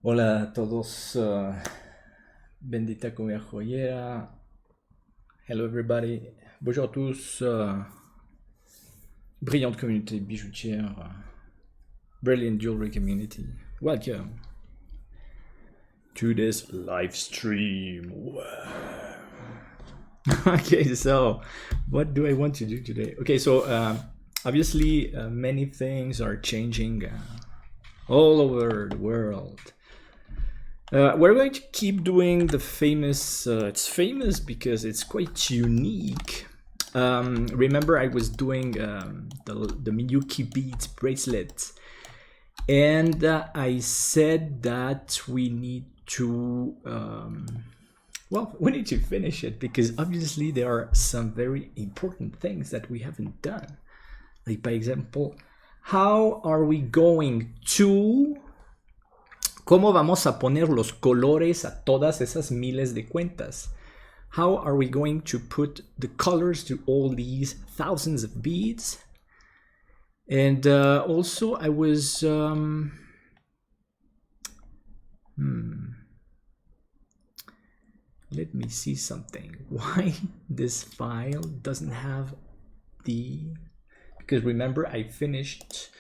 Hola a todos, bendita comida joyera. Hello everybody. Bonjour à tous, brillante communauté bijoutière, brilliant jewelry community. Welcome to this live stream. Okay, so what do I want to do today? Okay, so obviously many things are changing all over the world. We're going to keep doing the famous, it's famous because it's quite unique. Remember I was doing the MIYUKI Beads Bracelet, and I said that we need to, we need to finish it because obviously there are some very important things that we haven't done. Like, by example, how are we going to... ¿Cómo vamos a poner los colores a todas esas miles de cuentas? How are we going to put the colors to all these thousands of beads? And also I was... Let me see something. Why this file doesn't have the... Because remember I finished...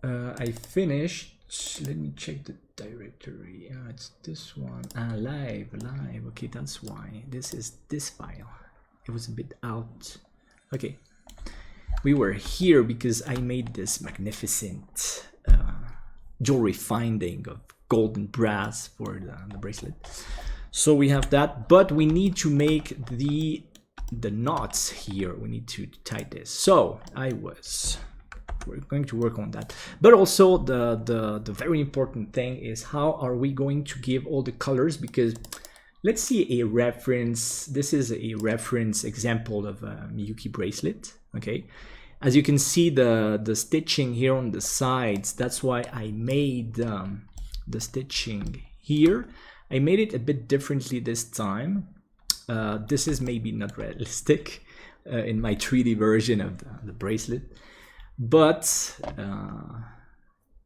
let me check the directory. It's this one. Live. Okay, that's why. This is this file. It was a bit out. Okay. We were here because I made this magnificent jewelry finding of gold and brass for the bracelet. So we have that, but we need to make the knots here. We need to tie this. So we're going to work on that, but also the very important thing is how are we going to give all the colors, because let's see a reference. This is a reference example of a MIYUKI bracelet. Okay, as you can see the stitching here on the sides, that's why I made the stitching here. I made it a bit differently this time. This is maybe not realistic in my 3D version of the bracelet, but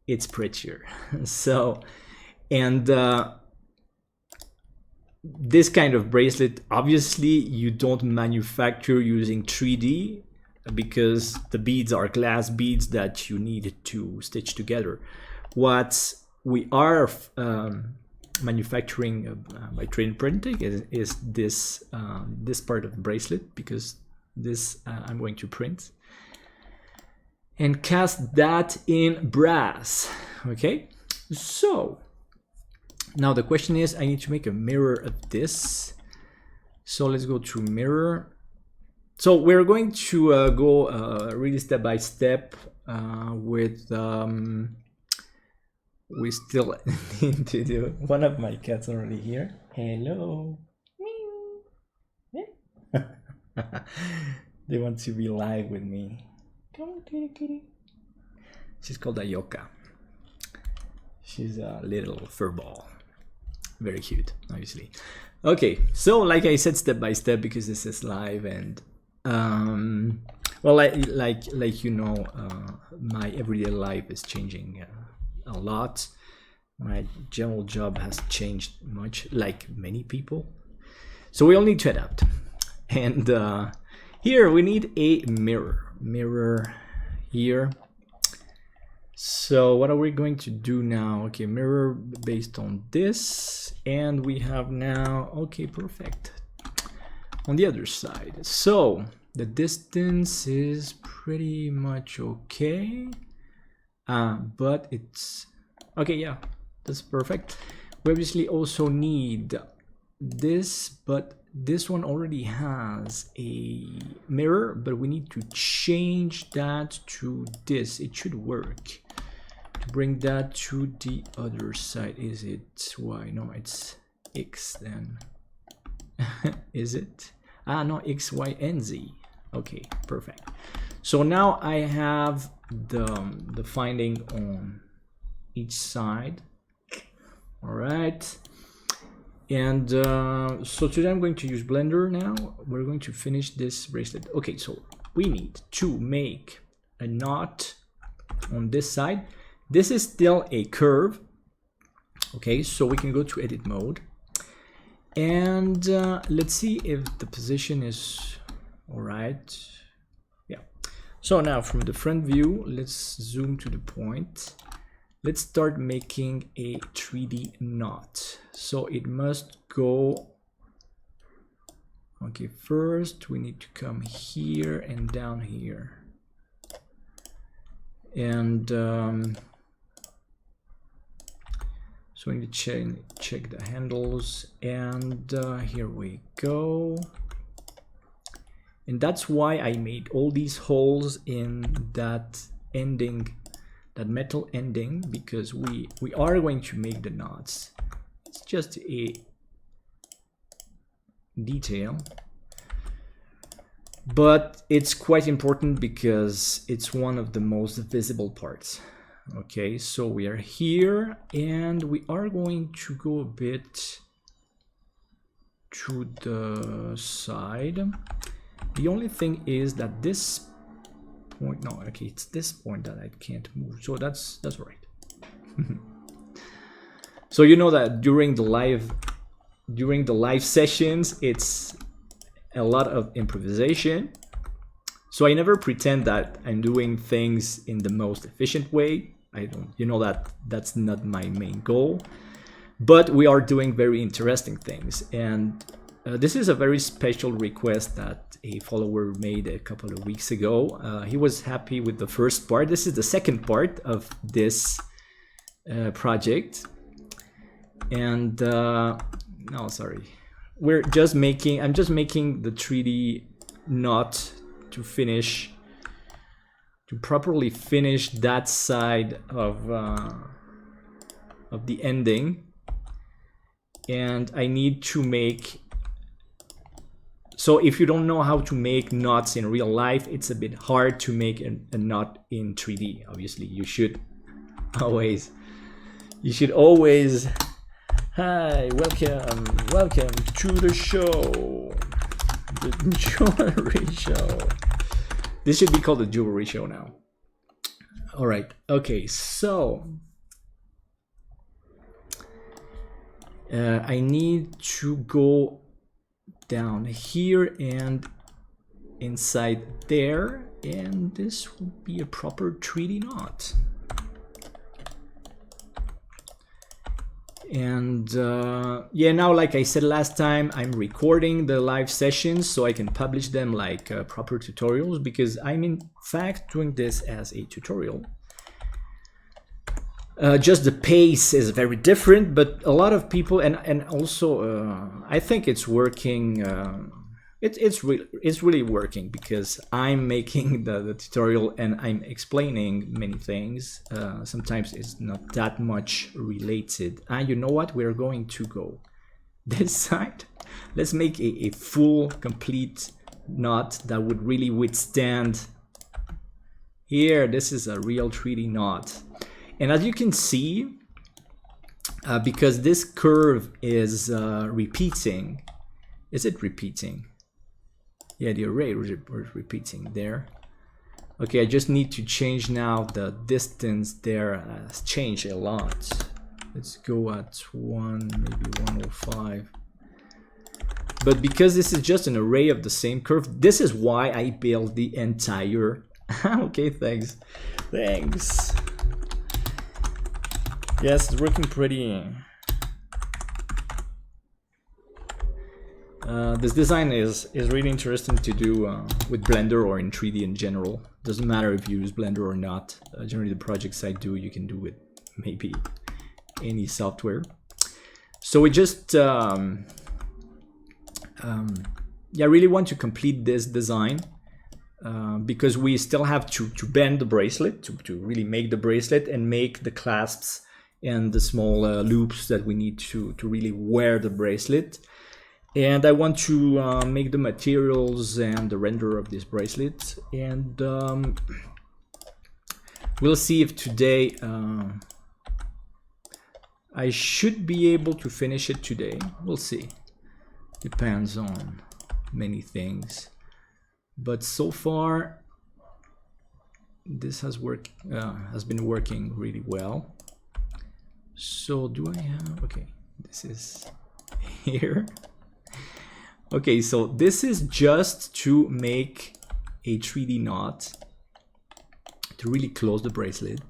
it's prettier. So, and this kind of bracelet, obviously you don't manufacture using 3D because the beads are glass beads that you need to stitch together. What we are manufacturing by 3D printing is this this part of the bracelet, because this I'm going to print and cast that in brass. Okay, so now the question is, I need to make a mirror of this. So let's go to mirror. So we're going to go really step by step with we still need to do... One of my cats already here. Hello. They want to be live with me. Come on, kitty, kitty. She's called Ayoka. She's a little fur ball. Very cute, obviously. Okay, so like I said, step by step, because this is live, and well, like you know, my everyday life is changing a lot. My general job has changed much, like many people. So we all need to adapt. And here we need a mirror here. So what are we going to do now? Okay, mirror based on this, and we have now, okay, perfect, on the other side. So the distance is pretty much okay, but it's okay. Yeah, that's perfect. We obviously also need this, but this one already has a mirror, but we need to change that to this. It should work to bring that to the other side. Is it Y? No, it's X then. Is it? No, X, Y, and Z. Okay, perfect. So now I have the finding on each side. All right. And so today I'm going to use Blender now. We're going to finish this bracelet. Okay, so we need to make a knot on this side. This is still a curve, Okay, so we can go to edit mode, and let's see if the position is all right. Yeah. So now from the front view, let's zoom to the point. Let's start making a 3D knot. So it must go. Okay, first we need to come here and down here. And so we need to check the handles, and here we go. And that's why I made all these holes in that ending, that metal ending, because we are going to make the knots. It's just a detail, but it's quite important because it's one of the most visible parts. Okay, so we are here, and we are going to go a bit to the side. The only thing is that this point, no, okay, it's this point that I can't move, so that's right. So you know that during the live sessions, it's a lot of improvisation. So I never pretend that I'm doing things in the most efficient way. I don't, you know, that's not my main goal. But we are doing very interesting things, and this is a very special request that a follower made a couple of weeks ago. He was happy with the first part. This is the second part of this project. And no, sorry. I'm just making the 3D knot to finish, to properly finish that side of the ending. And I need to make, so if you don't know how to make knots in real life, it's a bit hard to make a knot in 3D. Obviously, you should always, hi, welcome to the show, the jewelry show. This should be called the jewelry show now. All right, okay, so I need to go down here and inside there, and this will be a proper 3D knot. And yeah, now, like I said last time, I'm recording the live sessions so I can publish them like proper tutorials, because I'm in fact doing this as a tutorial. Just the pace is very different, but a lot of people, and also I think it's working. It's really working, because I'm making the tutorial and I'm explaining many things. Sometimes it's not that much related. And you know what? We're going to go this side. Let's make a full, complete knot that would really withstand. Here, this is a real 3D knot. And as you can see, because this curve is repeating, is it repeating? Yeah, the array was repeating there. Okay, I just need to change now the distance there. Has changed a lot. Let's go at maybe 105. But because this is just an array of the same curve, this is why I built the entire. Okay, thanks. Yes, it's working pretty. This design is really interesting to do with Blender or in 3D in general. Doesn't matter if you use Blender or not. Generally, the projects I do, you can do with maybe any software. So we just, yeah, I really want to complete this design because we still have to bend the bracelet to really make the bracelet and make the clasps and the small loops that we need to really wear the bracelet. And I want to make the materials and the render of this bracelet. And we'll see if today I should be able to finish it today. We'll see. Depends on many things. But so far, this has been working really well. So do I have, okay, this is here. Okay, so this is just to make a 3D knot to really close the bracelet.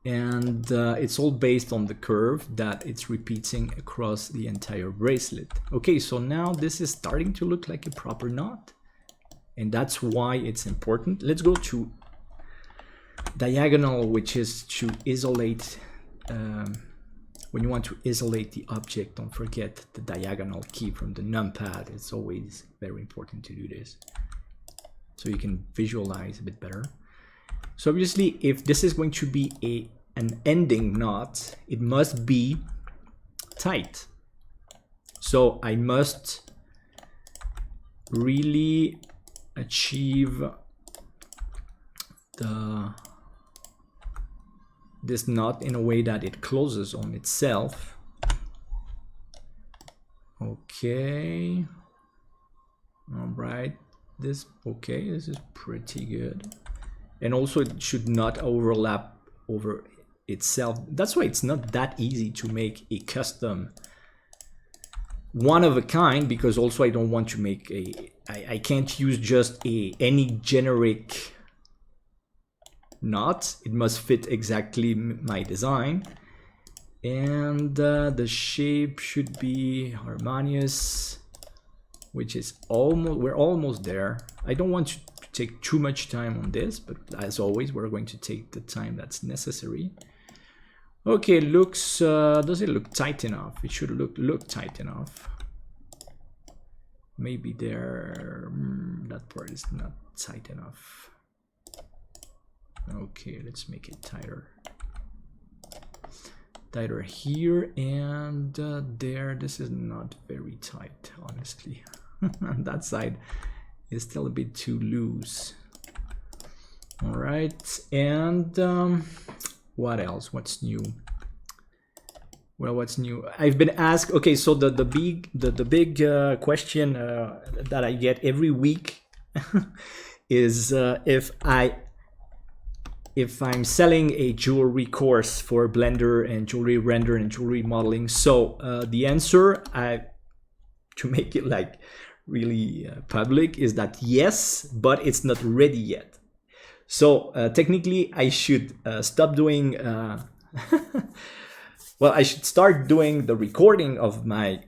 And it's all based on the curve that it's repeating across the entire bracelet. Okay, so now this is starting to look like a proper knot, and that's why it's important. Let's go to diagonal, which is to isolate. When you want to isolate the object, don't forget the diagonal key from the numpad. It's always very important to do this so you can visualize a bit better. So obviously, if this is going to be an ending knot, it must be tight. So I must really achieve this knot in a way that it closes on itself. Okay. All right. This is pretty good. And also it should not overlap over itself. That's why it's not that easy to make a custom one of a kind, because also I don't want to make I can't use just any generic knot. It must fit exactly my design. And the shape should be harmonious, which is we're almost there. I don't want to take too much time on this, but as always, we're going to take the time that's necessary. Okay, looks, does it look tight enough? It should look tight enough. Maybe there, that part is not tight enough. Okay, let's make it tighter. Tighter here and there. This is not very tight, honestly. That side is still a bit too loose. All right, and what else? What's new? Well, what's new? I've been asked. Okay, so the big question that I get every week is if I'm selling a jewelry course for Blender and jewelry render and jewelry modeling. So the answer, to make it like really public, is that yes, but it's not ready yet. So technically I should stop doing, well, I should start doing the recording of my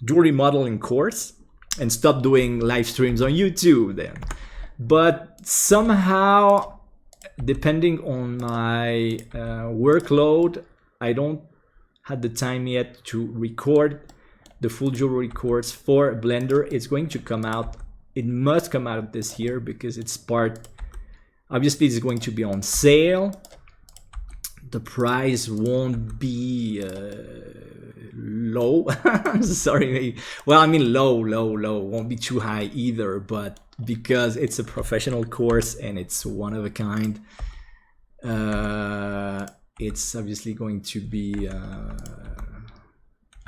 jewelry modeling course and stop doing live streams on YouTube then. But somehow, depending on my workload, I don't have the time yet to record the full jewelry course for Blender. It's going to come out. It must come out this year because it's part. Obviously, it's going to be on sale. The price won't be low. Sorry. Well, I mean low. Won't be too high either, but because it's a professional course and it's one of a kind, it's obviously going to be,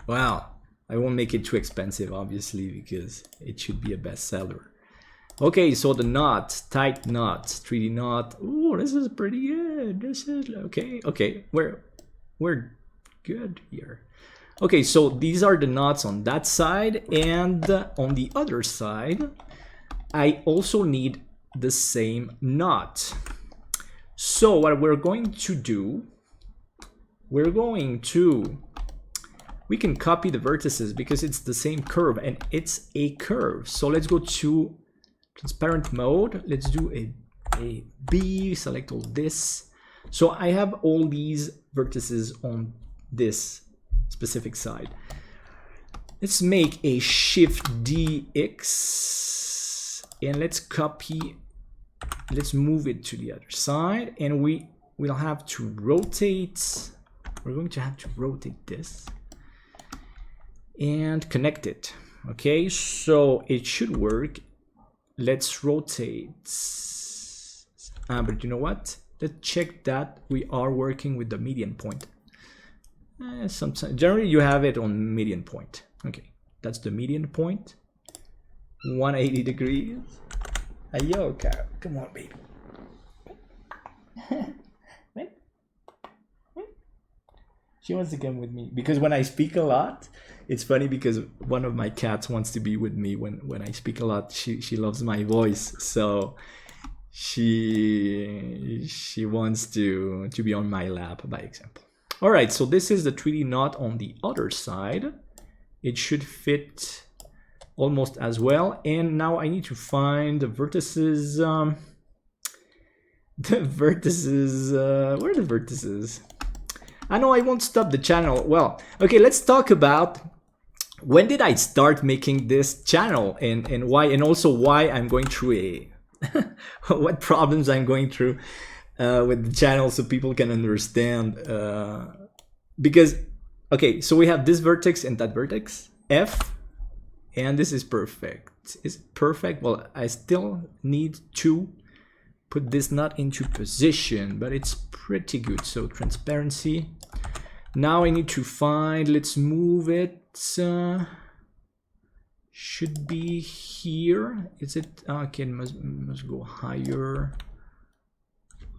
well, I won't make it too expensive, obviously, because it should be a bestseller. Okay, so the knot, tight knot, 3D knot. Ooh, this is pretty good. This is okay. Okay, we're good here. Okay, so these are the knots on that side, and on the other side, I also need the same knot. So what we're going to do, we can copy the vertices because it's the same curve and it's a curve. So let's go to transparent mode. Let's do a B, select all this. So I have all these vertices on this specific side. Let's make a Shift DX and let's copy, let's move it to the other side, and we'll have to rotate. We're going to have to rotate this and connect it. Okay, so it should work. Let's rotate. But you know what? Let's check that we are working with the median point. Sometimes, generally, you have it on median point. Okay, that's the median point. 180 degrees. Yo, Carol, come on, baby. She wants to come with me because when I speak a lot, it's funny because one of my cats wants to be with me when I speak a lot. She loves my voice, so she wants to be on my lap, by example. All right, so this is the 3D knot on the other side. It should fit almost as well. And now I need to find the vertices. The vertices, where are the vertices? I know I won't stop the channel. Well, okay, let's talk about when did I start making this channel and why, and also why I'm going through what problems I'm going through with the channel so people can understand. Because, okay, so we have this vertex and that vertex, F, and this is perfect. Is it perfect? Well, I still need to put this knot into position, but it's pretty good. So transparency. Now I need to find, let's move it. Should be here. Is it? Okay, must go higher.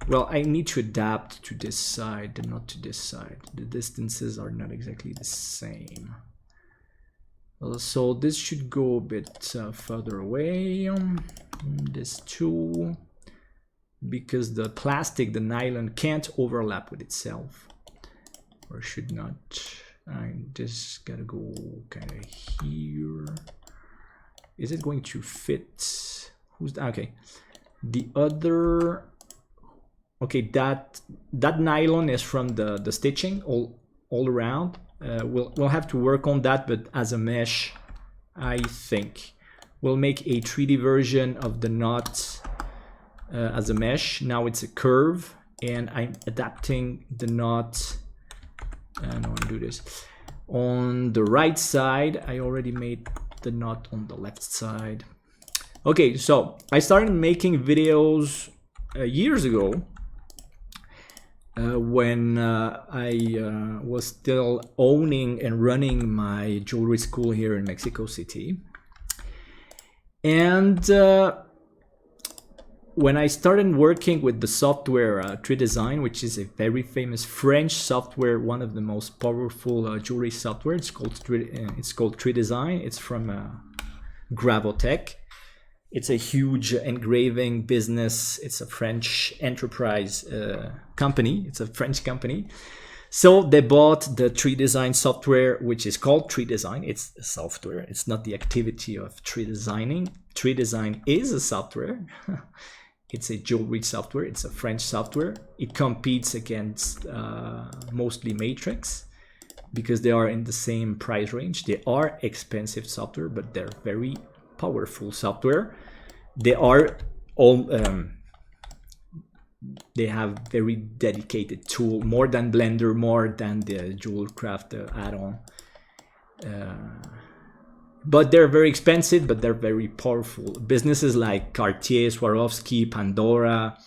Well, I need to adapt to this side and not to this side. The distances are not exactly the same. So this should go a bit further away. This too. Because the plastic, the nylon, can't overlap with itself, or should not. I just gotta go kind of here. Is it going to fit? Who's that? Okay, the other. Okay, that nylon is from the stitching all around. We'll have to work on that, but as a mesh, I think we'll make a 3D version of the knot. As a mesh. Now it's a curve, and I'm adapting the knot. And I'll do this on the right side. I already made the knot on the left side. Okay, so I started making videos years ago when I was still owning and running my jewelry school here in Mexico City, and when I started working with the software TreeDesign, which is a very famous French software, one of the most powerful jewelry software, it's called TreeDesign. It's from Gravotech. It's a huge engraving business. It's a French enterprise company. It's a French company. So they bought the TreeDesign software, which is called TreeDesign. It's a software. It's not the activity of tree designing. TreeDesign is a software. It's a jewelry software. It's a French software. It competes against mostly Matrix because they are in the same price range. They are expensive software, but they're very powerful software. They are all they have very dedicated tool, more than Blender, more than the Jewelcraft add-on. But they're very expensive, but they're very powerful. Businesses like Cartier, Swarovski, Pandora,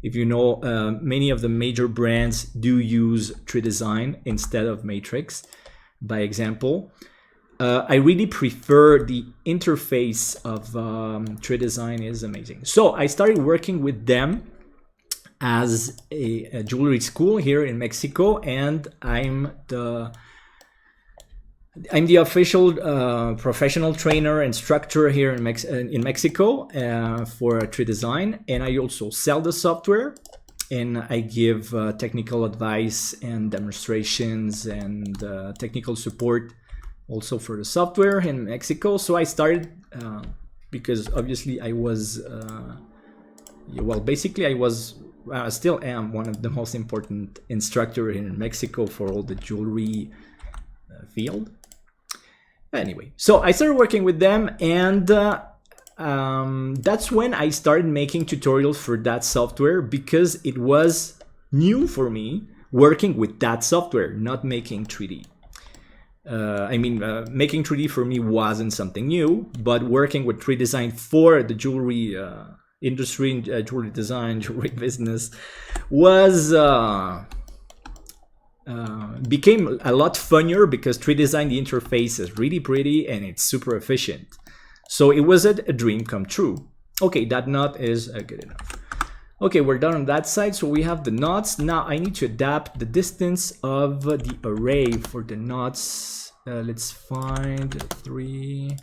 if you know, many of the major brands do use TreeDesign instead of Matrix, by example. I really prefer the interface of TreeDesign is amazing. So I started working with them as a jewelry school here in Mexico, and I'm the official professional trainer instructor here in Mexico for TreeDesign, and I also sell the software, and I give technical advice and demonstrations and technical support also for the software in Mexico. So I started because obviously I was well, basically I still am one of the most important instructors in Mexico for all the jewelry field. Anyway, so I started working with them, and that's when I started making tutorials for that software, because it was new for me working with that software, not making 3D. Making 3D for me wasn't something new, but working with TreeDesign for the jewelry industry, jewelry design, jewelry business was became a lot funnier, because TreeDesign, the interface is really pretty and it's super efficient. So it was a dream come true. Okay, that knot is good enough. Okay, we're done on that side. So we have the knots. Now I need to adapt the distance of the array for the knots. Let's find 3,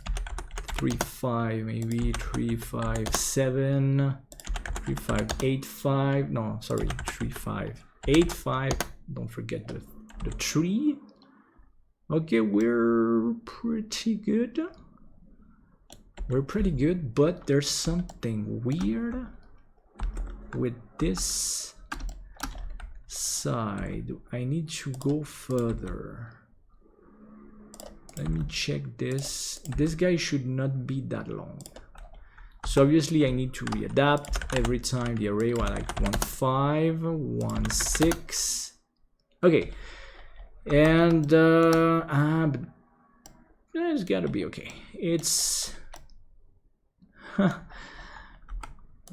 3, 5, maybe 3, 5, 7, 3, 5, 8, 5. No, sorry, 3, 5, 8, 5. Don't forget the 3. Okay, we're pretty good. We're pretty good, but there's something weird with this side. I need to go further. Let me check this. This guy should not be that long. So obviously I need to readapt every time the array was like 1, 5, 1, 6. Okay. And but it's gotta be okay. It's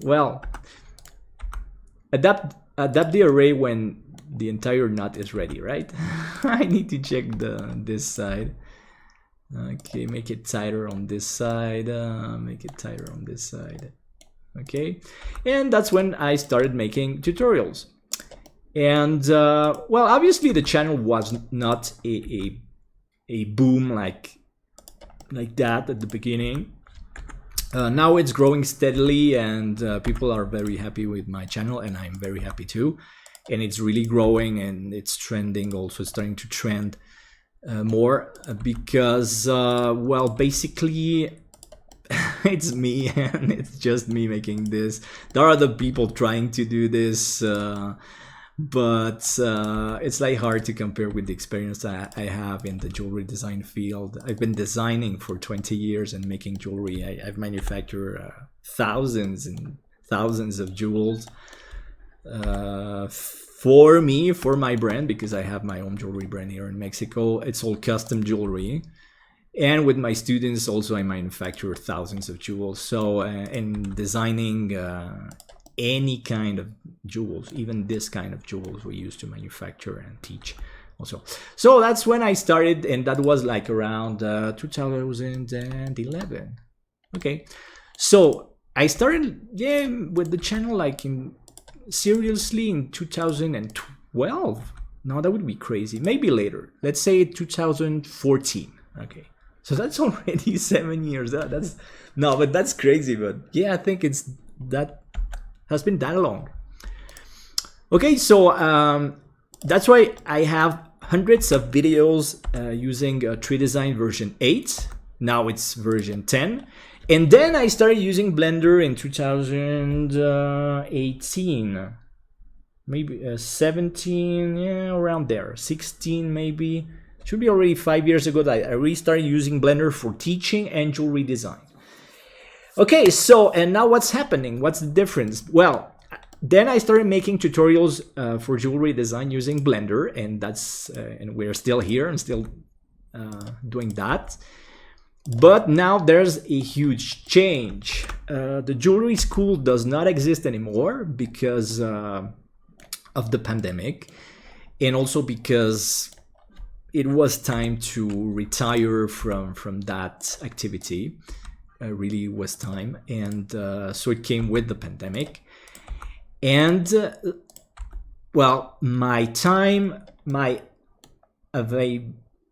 well, adapt the array when the entire knot is ready, right? I need to check this side. Okay, make it tighter on this side, make it tighter on this side. Okay, and that's when I started making tutorials. And well, obviously the channel was not a boom like that at the beginning. Now it's growing steadily, and people are very happy with my channel, and I'm very happy too. And it's really growing, and it's trending, also starting to trend more because well, basically it's me, and it's just me making this. There are other people trying to do this, but it's like hard to compare with the experience I have in the jewelry design field. I've been designing for 20 years and making jewelry. I've manufactured thousands and thousands of jewels for me, for my brand, because I have my own jewelry brand here in Mexico. It's all custom jewelry. And with my students also, I manufacture thousands of jewels. So in designing any kind of jewels, even this kind of jewels we used to manufacture and teach also. So that's when I started, and that was like around 2011. Okay, so I started with the channel like seriously in 2012. No, that would be crazy. Maybe later. Let's say 2014. Okay, so that's already 7 years. That's no, but that's crazy. But yeah, I think it's that has been that long. Okay, so that's why I have hundreds of videos using 3Design version 8. Now it's version 10. And then I started using Blender in 2018. Maybe 17, yeah, around there. 16 maybe. Should be already 5 years ago that I restarted using Blender for teaching and jewelry design. Okay, so, and now what's happening? What's the difference? Well, then I started making tutorials for jewelry design using Blender, and that's and we're still here and still doing that. But now there's a huge change. The jewelry school does not exist anymore because of the pandemic, and also because it was time to retire from that activity. Really was time, and so it came with the pandemic. And well, my time, my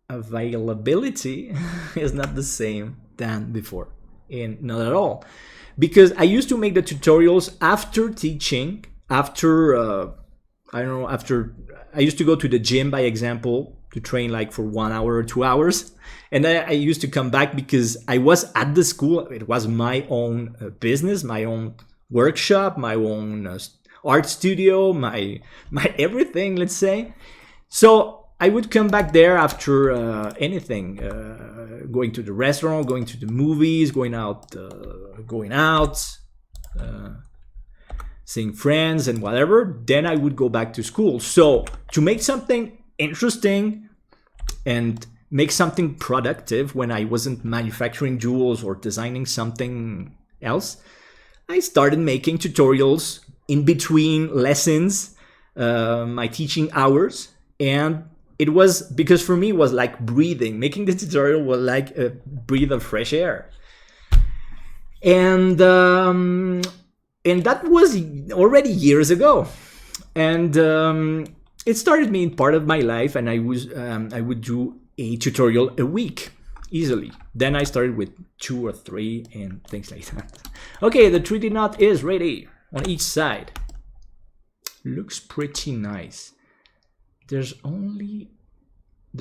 availability is not the same than before, and not at all, because I used to make the tutorials after teaching, after I don't know, after I used to go to the gym, by example, to train like for 1 hour or 2 hours, and then I used to come back because I was at the school. It was my own business, my own workshop, my own art studio, my everything, let's say. So I would come back there after anything, going to the restaurant, going to the movies, going out, seeing friends and whatever. Then I would go back to school. So to make something interesting and make something productive when I wasn't manufacturing jewels or designing something else, I started making tutorials in between lessons, my teaching hours. And it was, because for me it was like breathing. Making the tutorial was like a breath of fresh air. And And that was already years ago. And it started being part of my life, and I would do a tutorial a week easily. Then I started with 2 or 3 and things like that. Okay, the 3D knot is ready on each side. Looks pretty nice. There's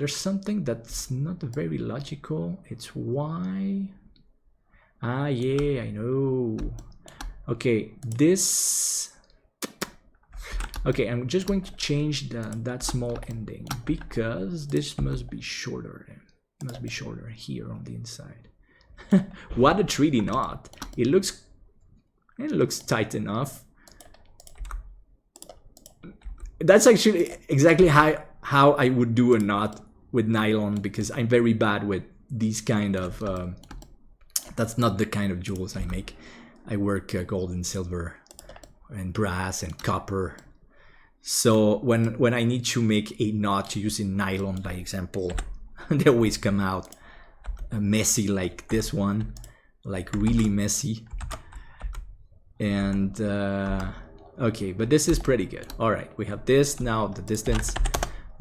something that's not very logical. It's why. Ah, yeah, I know. Okay, this. Okay, I'm just going to change that small ending because this must be shorter. It must be shorter here on the inside. What a 3D knot! It looks tight enough. That's actually exactly how I would do a knot with nylon, because I'm very bad with these kind of. That's not the kind of jewels I make. I work gold and silver, and brass and copper. So when I need to make a knot using nylon, by example, they always come out messy, like this one, like really messy. And okay, but this is pretty good. All right, we have this now. The distance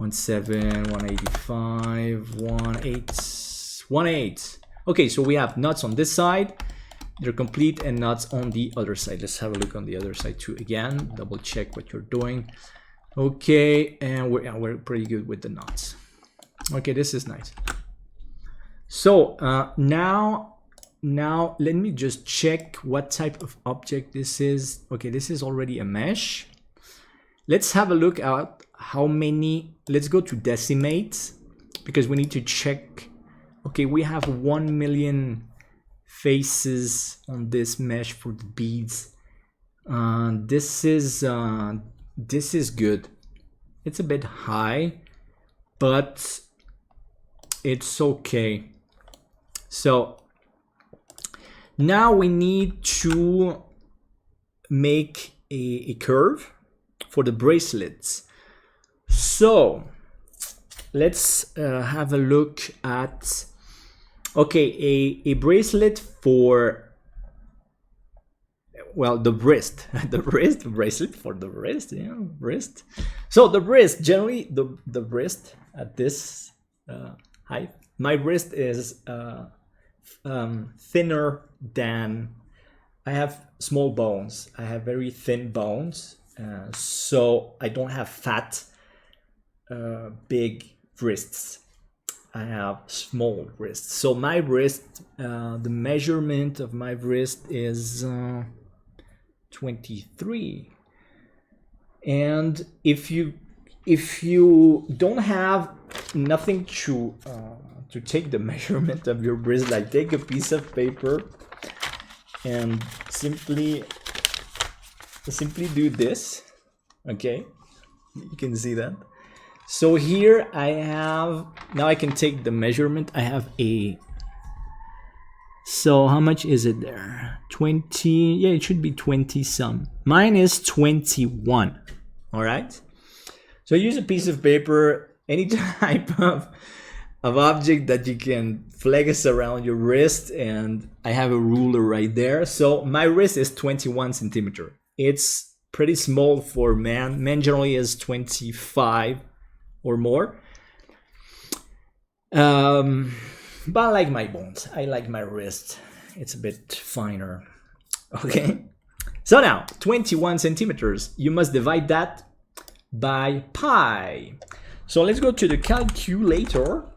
17, 185, 18. Okay, so we have knots on this side. They're complete, and knots on the other side. Let's have a look on the other side too. Again, double check what you're doing. Okay, and we're pretty good with the knots. Okay, this is nice. So now let me just check what type of object this is. Okay, this is already a mesh. Let's have a look at how many. Let's go to decimate, because we need to check. Okay, we have 1 million faces on this mesh for the beads. This is good. It's a bit high, but it's okay. So now we need to make a curve for the bracelets. So let's have a look at. Okay, a bracelet for, well, the wrist. The bracelet for the wrist, yeah, wrist. So the wrist, generally the wrist at this height. My wrist is thinner than, I have small bones. I have very thin bones, so I don't have fat, big wrists. I have small wrists. So my wrist, the measurement of my wrist is 23. And if you don't have nothing to take the measurement of your wrist, like take a piece of paper and simply do this. Okay, you can see that. So here I have, now I can take the measurement. I have so how much is it there? 20, yeah, it should be 20 some. Mine is 21, all right? So use a piece of paper, any type of object that you can flex around your wrist, and I have a ruler right there. So my wrist is 21 centimeter. It's pretty small for man. Man generally is 25 or more. But I like my bones. I like my wrist. It's a bit finer. Okay. So now 21 centimeters. You must divide that by pi. So let's go to the calculator.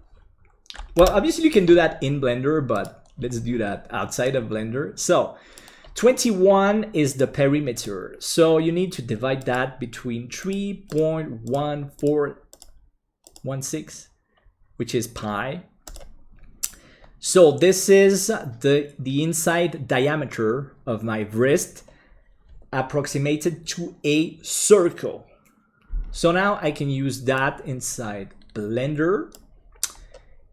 Well, obviously you can do that in Blender, but let's do that outside of Blender. So 21 is the perimeter. So you need to divide that between 3.1416, which is pi. So this is the inside diameter of my wrist approximated to a circle. So now I can use that inside Blender.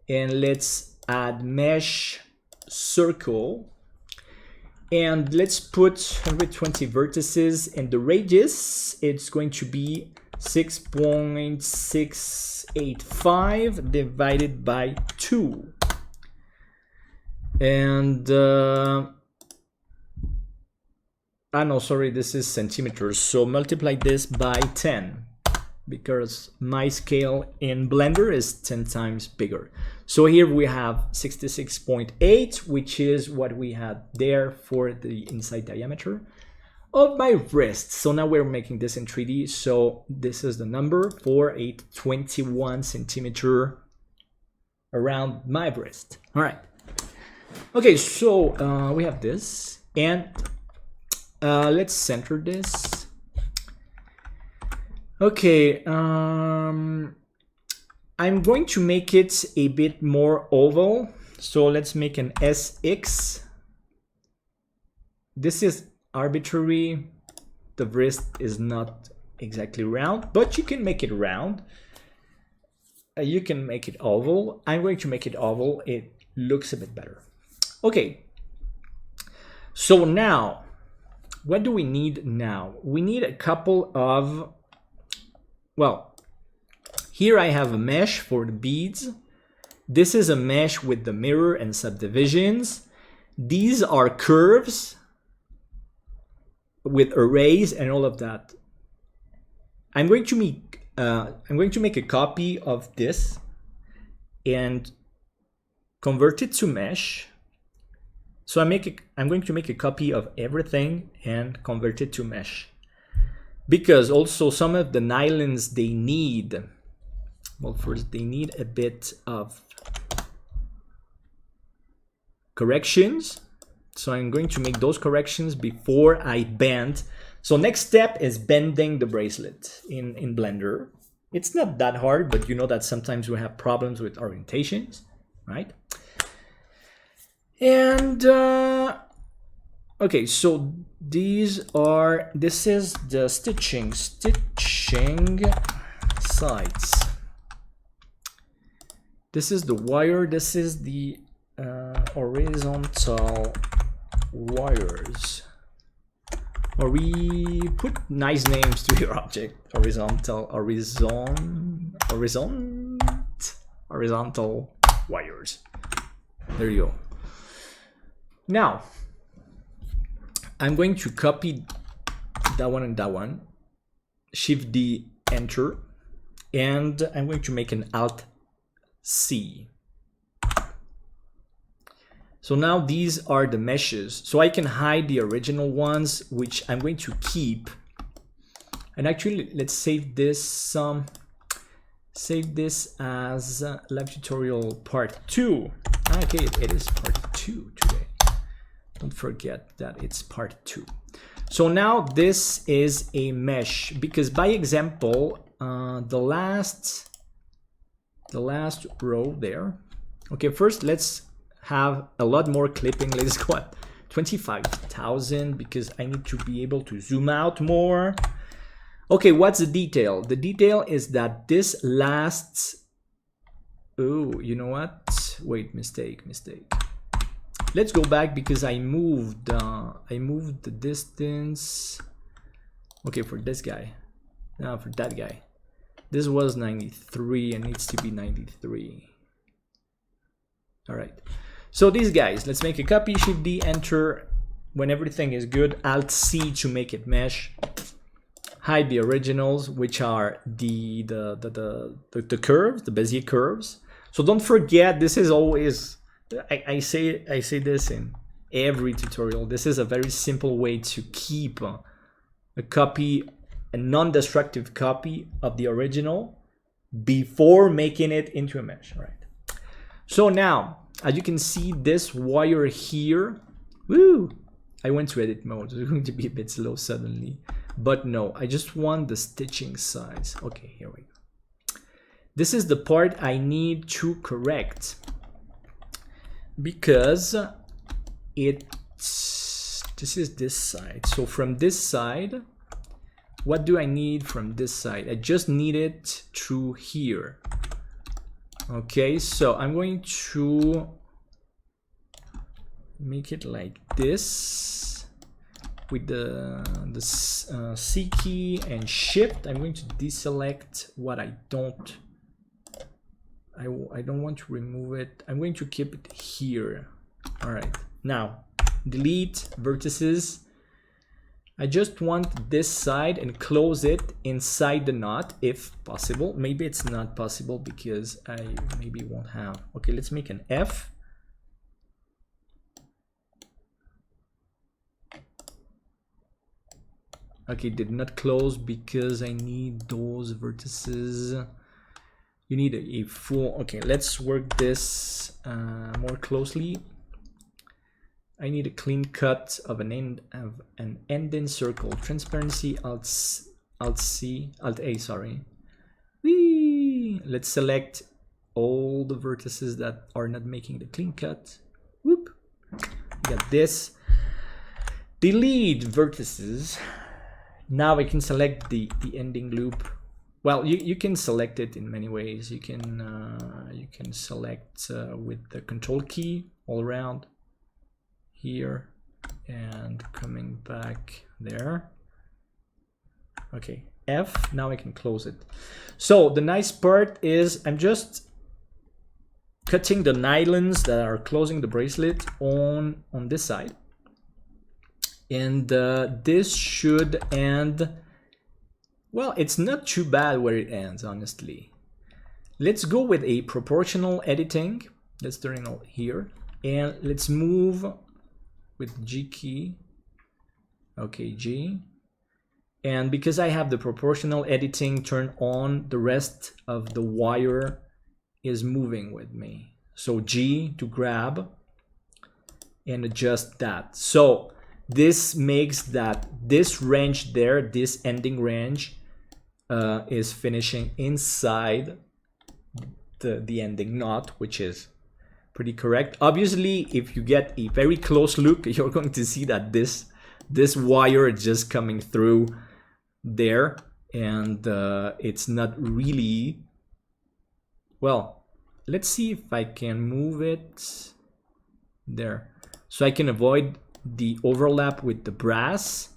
And let's add mesh circle. And let's put 120 vertices, and the radius, it's going to be 6.685 divided by 2. And Ah, no, sorry, this is centimeters. So multiply this by 10 because my scale in Blender is 10 times bigger. So here we have 66.8, which is what we had there for the inside diameter of my wrist. So now we're making this in 3D. So this is the number for a 21 centimeter around my wrist. All right. Okay, so we have this, and let's center this. Okay, I'm going to make it a bit more oval. So let's make an SX. This is arbitrary. The wrist is not exactly round, but you can make it round. You can make it oval. I'm going to make it oval. It looks a bit better. Okay. So now, what do we need now? We need a couple of, well, here I have a mesh for the beads. This is a mesh with the mirror and subdivisions. These are curves with arrays and all of that. I'm going to make a copy of this and convert it to mesh. So I'm going to make a copy of everything and convert it to mesh. Because also some of the nylons they need, well, first they need a bit of corrections. So I'm going to make those corrections before I bend. So next step is bending the bracelet in Blender. It's not that hard, but you know that sometimes we have problems with orientations, right? And okay, so this is the stitching sides. This is the wire, this is the horizontal wires. Or we put nice names to your object. Horizontal wires. There you go. Now, I'm going to copy that one and that one. Shift D, enter. And I'm going to make an Alt C. So now these are the meshes. So I can hide the original ones, which I'm going to keep. And actually, let's save this as live tutorial part 2. Okay, it is part 2 today. Don't forget that it's part 2. So now this is a mesh because by example, the last row there. Okay, first let's have a lot more clipping. Let's go at 25,000 because I need to be able to zoom out more. Okay, what's the detail? The detail is that this last, oh, you know what? Wait, mistake. Let's go back because I moved the distance. Okay, for this guy. Now for that guy. This was 93 and needs to be 93. All right. So these guys, let's make a copy, Shift D, enter. When everything is good, Alt C to make it mesh. Hide the originals, which are the curves, the Bezier curves. So don't forget, this is always, I say this in every tutorial. This is a very simple way to keep a copy, a non-destructive copy of the original before making it into a mesh. All right. So now, as you can see, this wire here, woo! I went to edit mode. It's going to be a bit slow suddenly, but no, I just want the stitching size. Okay, here we go. This is the part I need to correct because this is this side. So from this side, what do I need from this side? I just need it through here. Okay, so I'm going to make it like this with the C key and Shift. I'm going to deselect what I don't want to remove it. I'm going to keep it here. All right, now delete vertices. I just want this side and close it inside the knot if possible. Maybe it's not possible because I maybe won't have. Okay, let's make an F. Okay, did not close because I need those vertices. You need a full. Okay, let's work this more closely. I need a clean cut of an end in circle. Transparency Alt A, sorry. Whee! Let's select all the vertices that are not making the clean cut. Whoop! Got this. Delete vertices. Now I can select the ending loop. Well, you can select it in many ways. You can select with the control key all around here and coming back there. Okay, F. Now I can close it. So the nice part is I'm just cutting the nylons that are closing the bracelet on this side, and this should end. Well, it's not too bad where it ends, honestly. Let's go with a proportional editing. Let's turn it on here, and let's move with G key. Okay, G. And because I have the proportional editing turned on, the rest of the wire is moving with me. So G to grab and adjust that. So this makes that this range there, this ending range, is finishing inside the ending knot, which is pretty correct. Obviously, if you get a very close look, you're going to see that this wire is just coming through there, and it's not really well. Let's see if I can move it there, so I can avoid the overlap with the brass.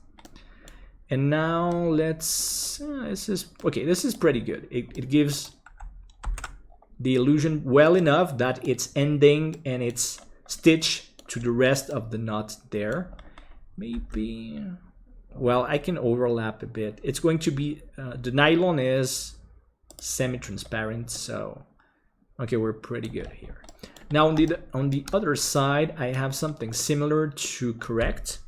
And now let's this is pretty good. It gives the illusion well enough that it's ending and it's stitched to the rest of the knot there. Maybe, well, I can overlap a bit. It's going to be the nylon is semi-transparent, so okay, we're pretty good here. Now on the other side, I have something similar to correct.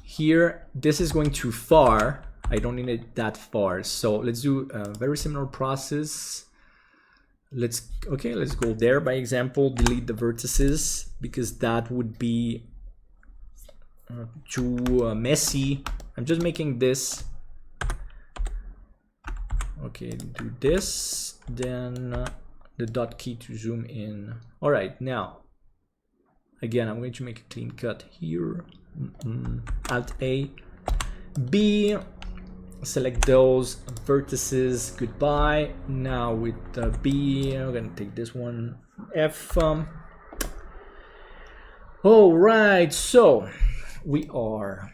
Here, this is going too far. I don't need it that far. So let's do a very similar process. Let's go there by example, delete the vertices because that would be too messy. I'm just making this. Okay, do this, then the dot key to zoom in. All right, now, again, I'm going to make a clean cut here. Alt A, B, select those vertices, goodbye. Now with the B, I'm gonna take this one, F. All right, so we are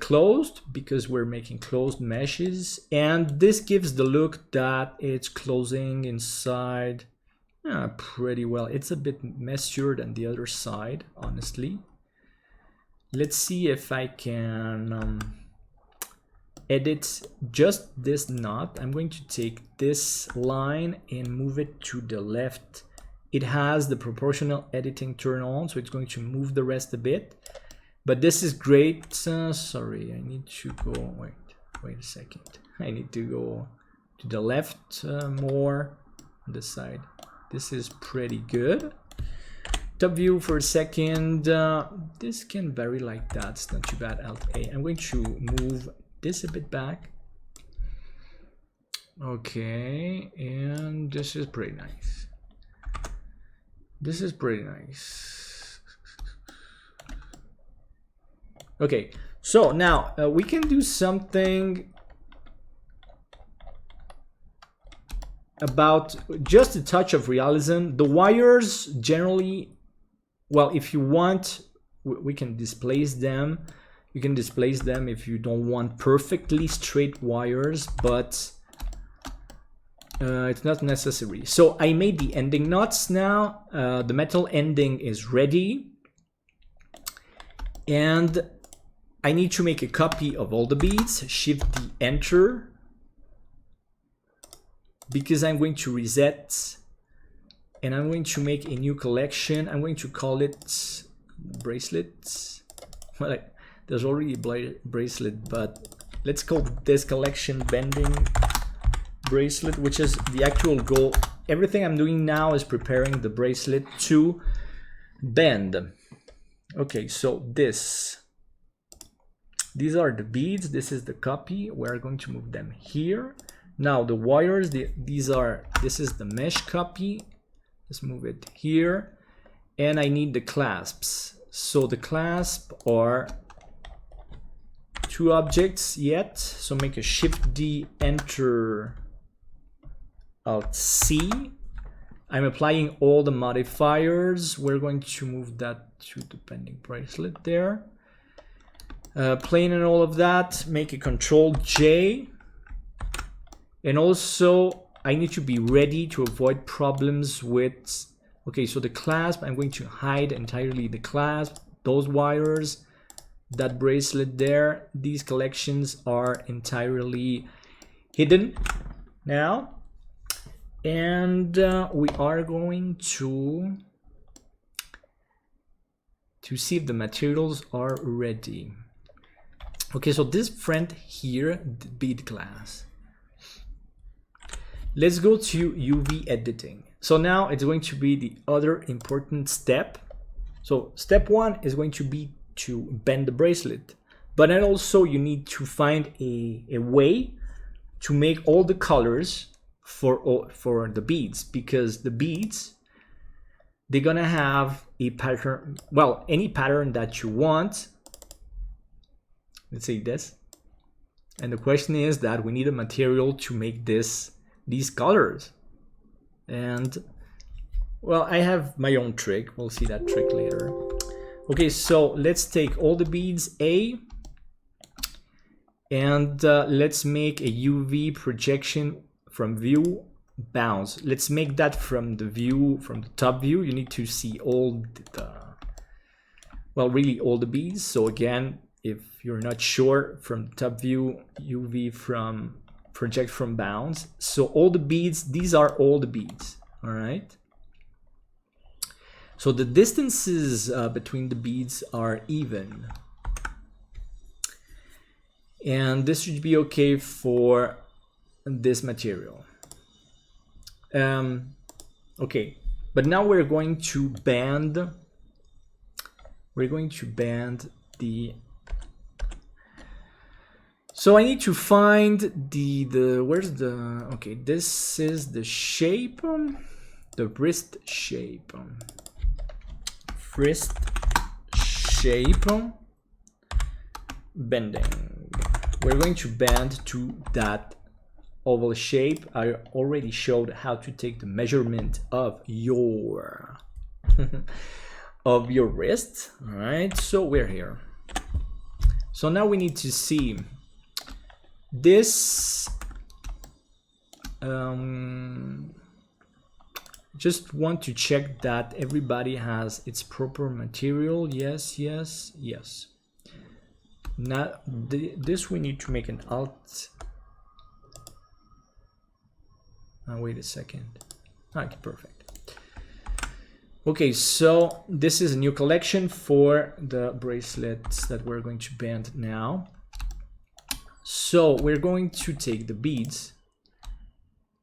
closed because we're making closed meshes, and this gives the look that it's closing inside pretty well. It's a bit messier than the other side, honestly. Let's see if I can edit just this knot. I'm going to take this line and move it to the left. It has the proportional editing turned on, so it's going to move the rest a bit. But this is great. Sorry, I need to go. Wait a second. I need to go to the left more on this side. This is pretty good. Top view for a second. This can vary like that. It's not too bad. Alt A. I'm going to move this a bit back. Okay, and this is pretty nice. This is pretty nice. Okay, so now we can do something about just a touch of realism. The wires generally, well, if you want, we can displace them. You can displace them if you don't want perfectly straight wires, but it's not necessary. So I made the ending knots now. The metal ending is ready. And I need to make a copy of all the beads. Shift D, enter, because I'm going to reset, and I'm going to make a new collection. I'm going to call it bracelets. Well, there's already a bracelet, but let's call this collection bending bracelet, which is the actual goal. Everything I'm doing now is preparing the bracelet to bend. Okay, so these are the beads. This is the copy. We're going to move them here. Now the wires, this is the mesh copy. Let's move it here. And I need the clasps. So the clasp are 2 objects yet. So make a Shift D, enter, Alt C. I'm applying all the modifiers. We're going to move that to the bending bracelet there. Plane and all of that. Make a Control J. And also I need to be ready to avoid problems with, okay, so the clasp, I'm going to hide entirely the clasp, those wires, that bracelet there. These collections are entirely hidden now. And we are going to see if the materials are ready. Okay, so this friend here, the bead glass. Let's go to UV editing. So now it's going to be the other important step. So step 1 is going to be to bend the bracelet, but then also you need to find a way to make all the colors for the beads, because the beads, they're gonna have a pattern, well, any pattern that you want. Let's say this, and the question is that we need a material to make these colors. And well, I have my own trick. We'll see that trick later. Okay, so let's take all the beads A, and let's make a UV projection from view bounce. Let's make that from the view, from the top view. You need to see all the, well, really all the beads. So again, if you're not sure, from top view, UV from project from bounds. So all the beads, these are all the beads, all right? So the distances between the beads are even. And this should be okay for this material. Okay, but now we're going to bend the, so I need to find the where's the, okay, this is the shape, the wrist shape, bending. We're going to bend to that oval shape. I already showed how to take the measurement of your of your wrist. All right, so we're here. So now we need to see this. Just want to check that everybody has its proper material. Yes, yes, yes. Now this we need to make an alt. Wait a second. Okay, perfect. Okay, so this is a new collection for the bracelets that we're going to bend now. So we're going to take the beads,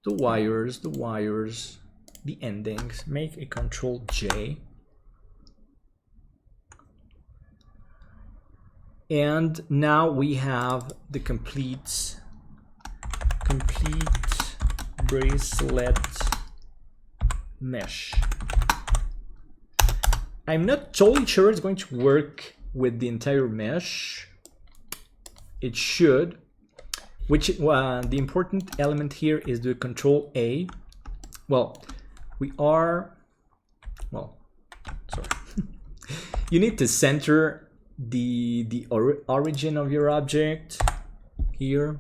the wires, the endings, make a Control J, and now we have the complete bracelet mesh. I'm not totally sure it's going to work with the entire mesh. It should, which the important element here is the Control A. Well, we are, well, sorry. You need to center the origin of your object here.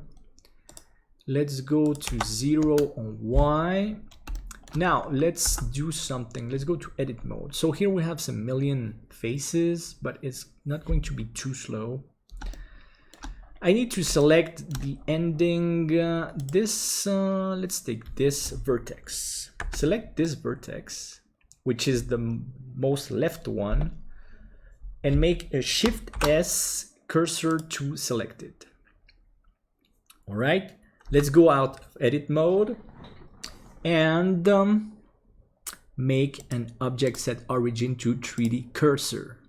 Let's go to 0 on Y, Now let's do something. Let's go to edit mode. So here we have some million faces, but it's not going to be too slow. I need to select the ending. Let's take this vertex. Select this vertex, which is the most left one, and make a Shift S cursor to select it. All right, let's go out of edit mode and make an object set origin to 3D cursor.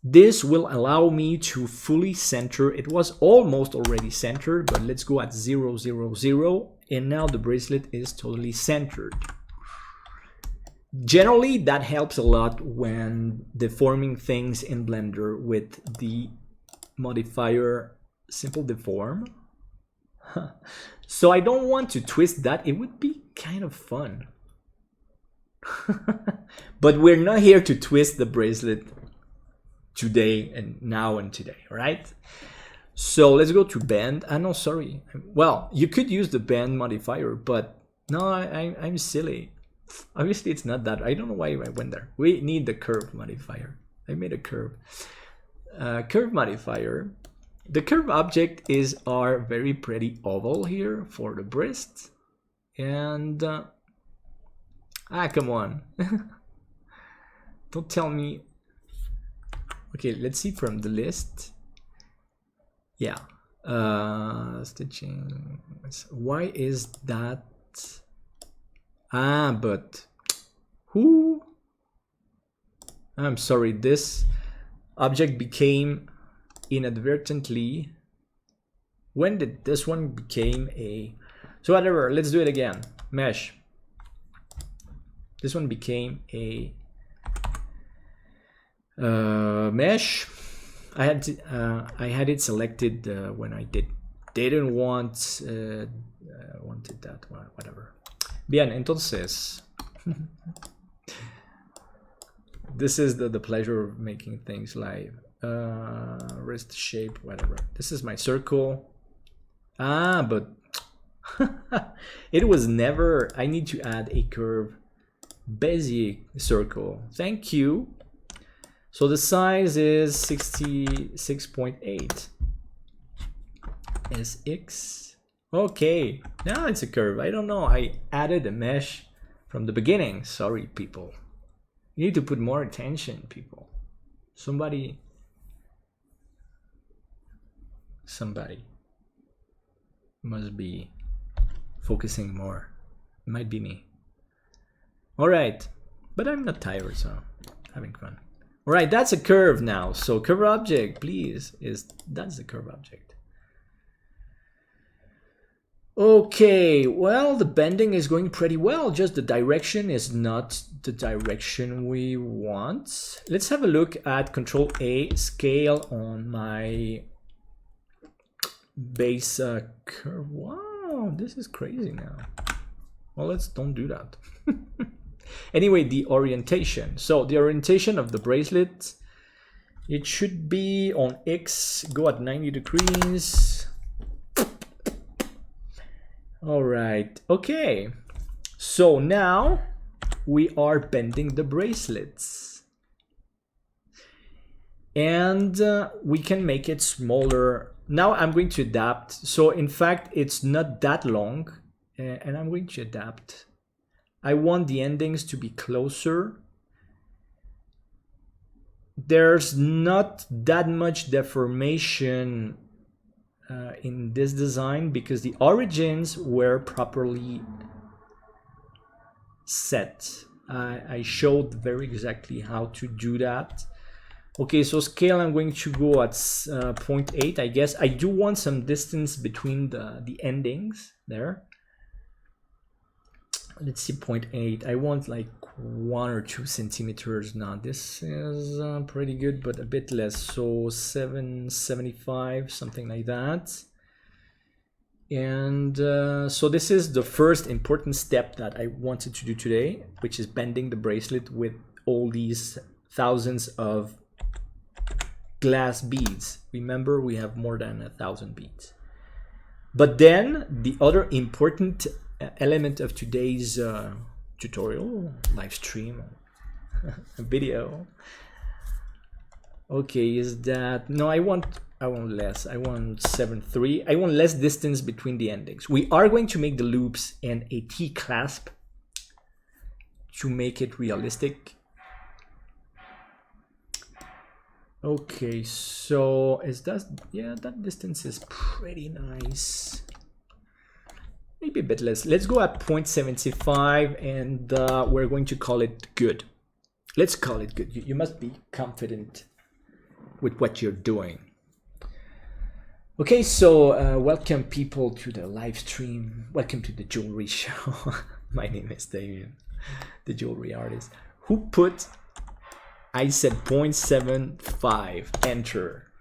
This will allow me to fully center. It was almost already centered, but let's go at 0, 0, 0, and now the bracelet is totally centered. Generally, that helps a lot when deforming things in Blender with the modifier Simple Deform. So I don't want to twist that. It would be kind of fun. But we're not here to twist the bracelet today and now and today, right? So let's go to bend. No, sorry. Well, you could use the bend modifier, but no, I'm silly. Obviously, it's not that. I don't know why I went there. We need the curve modifier. I made a curve. Curve modifier. The curve object is our very pretty oval here for the wrist. And come on. Don't tell me. Okay, let's see from the list. Yeah. Stitching. Why is that? But who? I'm sorry, this object became inadvertently. When did this one became a? So whatever, let's do it again. Mesh. This one became a mesh. I had it selected when I didn't want wanted that one, whatever. Bien, entonces this is the pleasure of making things live. Wrist shape, whatever. This is my circle. But it was never. I need to add a curve Bezier circle. Thank you. So the size is 66.8 SX. Okay, now it's a curve. I don't know. I added a mesh from the beginning. Sorry, people. You need to put more attention, people. Somebody must be focusing more. It might be me. All right, but I'm not tired, so having fun. All right, that's a curve now. So curve object, please, that's the curve object. Okay, well, the bending is going pretty well. Just the direction is not the direction we want. Let's have a look at Control A scale on my base curve. Wow, this is crazy now. Well, let's don't do that. Anyway, the orientation. So the orientation of the bracelet, it should be on X, go at 90 degrees. All right, okay. So now we are bending the bracelets. And we can make it smaller. Now I'm going to adapt. So in fact, it's not that long. And I'm going to adapt. I want the endings to be closer. There's not that much deformation in this design because the origins were properly set. I showed very exactly how to do that. Okay, so scale I'm going to go at 0.8, I guess. I do want some distance between the endings there. Let's see, 0.8. I want like 1 or 2 centimeters now. This is pretty good, but a bit less. So 775, something like that. And so this is the first important step that I wanted to do today, which is bending the bracelet with all these thousands of glass beads. Remember, we have more than 1,000 beads. But then the other important element of today's tutorial, live stream, video. Okay, is that no? I want less. I want 7.3. I want less distance between the endings. We are going to make the loops and a T clasp to make it realistic. Okay, so is that, yeah, that distance is pretty nice. Maybe a bit less. Let's go at 0.75 and we're going to call it good. Let's call it good. You must be confident with what you're doing. Okay, so welcome people to the live stream. Welcome to the jewelry show. My name is Damien, the jewelry artist. Who put, I said 0.75, enter.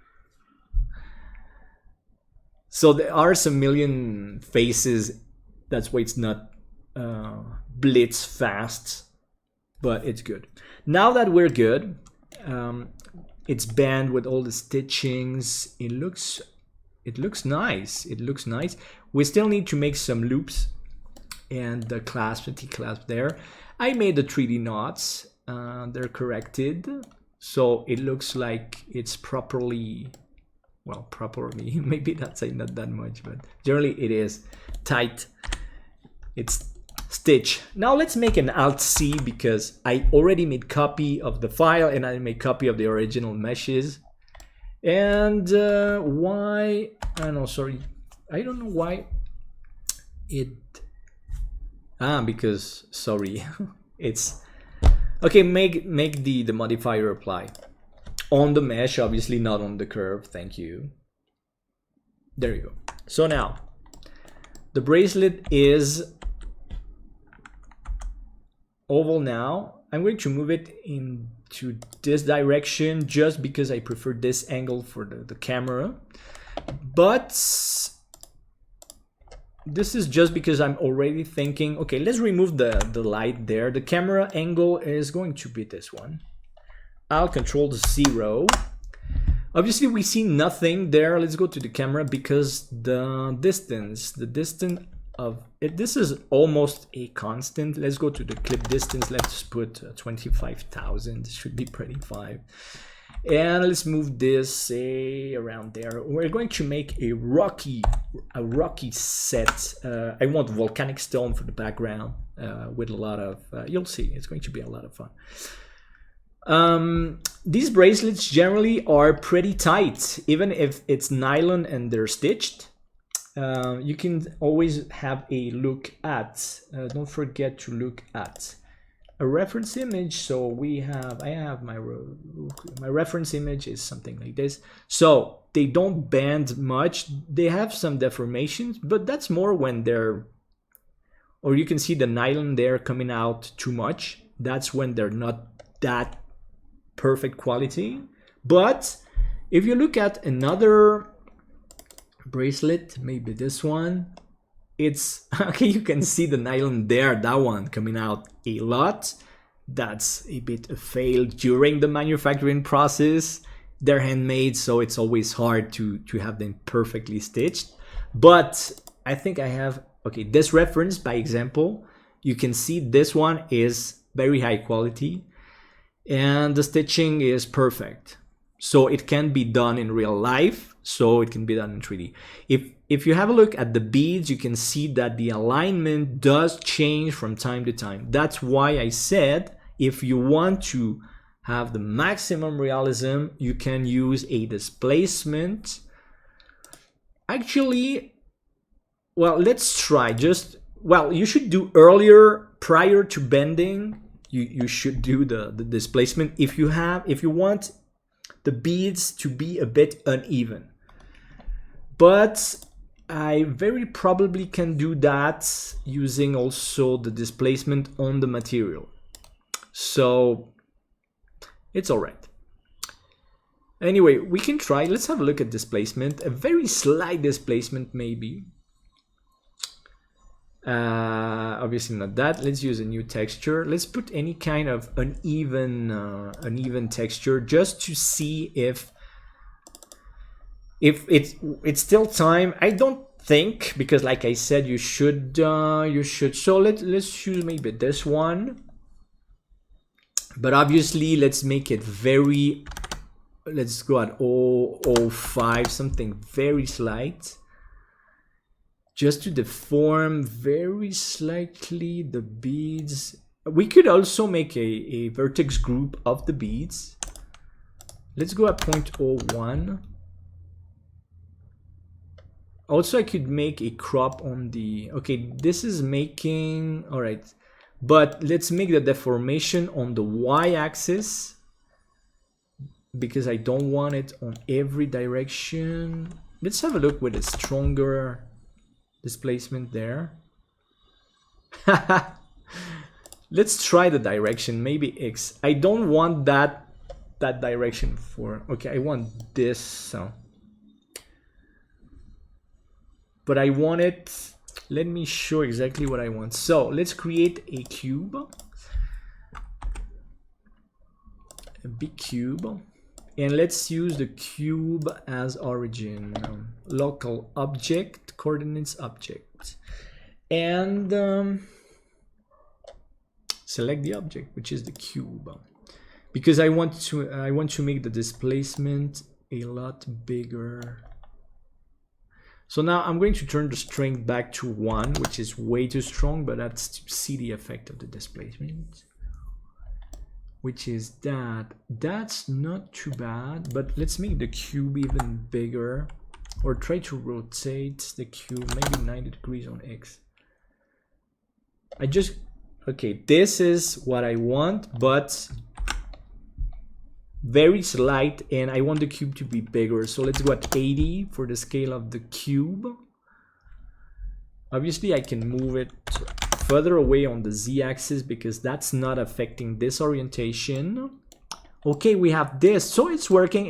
So there are some million faces. That's why it's not blitz fast, but it's good. Now that we're good, it's band with all the stitchings. It looks nice. It looks nice. We still need to make some loops and the clasp, the T-clasp there. I made the 3D knots. They're corrected, so it looks like it's properly, well, properly. Maybe that's saying not that much, but generally it is tight. It's stitch. Now let's make an Alt-C because I already made copy of the file and I made copy of the original meshes. And why? I don't know. Sorry, I don't know why it. Because sorry, it's okay. Make the modifier apply on the mesh, obviously not on the curve. Thank you. There you go. So now the bracelet is oval. Now I'm going to move it into this direction just because I prefer this angle for the camera, but this is just because I'm already thinking, okay, let's remove the light there. The camera angle is going to be this one. I'll control the 0. Obviously we see nothing there. Let's go to the camera because the distance of it, this is almost a constant. Let's go to the clip distance. Let's put 25,000. It should be pretty 5. And let's move this, say, around there. We're going to make a rocky set. I want volcanic stone for the background with a lot of, you'll see, it's going to be a lot of fun. These bracelets generally are pretty tight, even if it's nylon and they're stitched. You can always have a look at, don't forget to look at a reference image. So I have my reference image is something like this. So they don't bend much. They have some deformations, but that's more when they're, or you can see the nylon there coming out too much. That's when they're not that perfect quality. But if you look at another bracelet, maybe this one, it's okay, you can see the nylon there, that one coming out a lot. That's a bit of fail during the manufacturing process. They're handmade, so it's always hard to have them perfectly stitched. But I think I have, okay, this reference by example, you can see this one is very high quality and the stitching is perfect. So it can be done in real life, so it can be done in 3D. If you have a look at the beads, you can see that the alignment does change from time to time. That's why I said if you want to have the maximum realism, you can use a displacement. Actually, well, let's try just, well, you should do earlier, prior to bending, you should do the displacement if you want the beads to be a bit uneven. But I very probably can do that using also the displacement on the material. So it's all right. Anyway, we can try. Let's have a look at displacement. A very slight displacement maybe. Obviously not that. Let's use a new texture. Let's put any kind of uneven texture just to see if it's still time. I don't think, because like I said, you should. So let's use maybe this one. But obviously, let's make it very. Let's go at 0.05, something very slight. Just to deform very slightly the beads. We could also make a vertex group of the beads. Let's go at 0.01. Also, I could make a crop on the... Okay, this is making... All right. But let's make the deformation on the y-axis, because I don't want it on every direction. Let's have a look with a stronger displacement there. Let's try the direction, maybe X. I don't want that direction for... Okay, I want this. So. But I want it... Let me show exactly what I want. So let's create a cube. A big cube. And let's use the cube as origin. Local object, coordinates object. And select the object, which is the cube. Because I want to make the displacement a lot bigger. So now I'm going to turn the strength back to 1, which is way too strong, but that's to see the effect of the displacement. Which is that. That's not too bad, but let's make the cube even bigger. Or try to rotate the cube, maybe 90 degrees on X. Okay, this is what I want, but very slight, and I want the cube to be bigger. So let's go at 80 for the scale of the cube. Obviously, I can move it further away on the z-axis because that's not affecting this orientation. Okay, we have this, so it's working.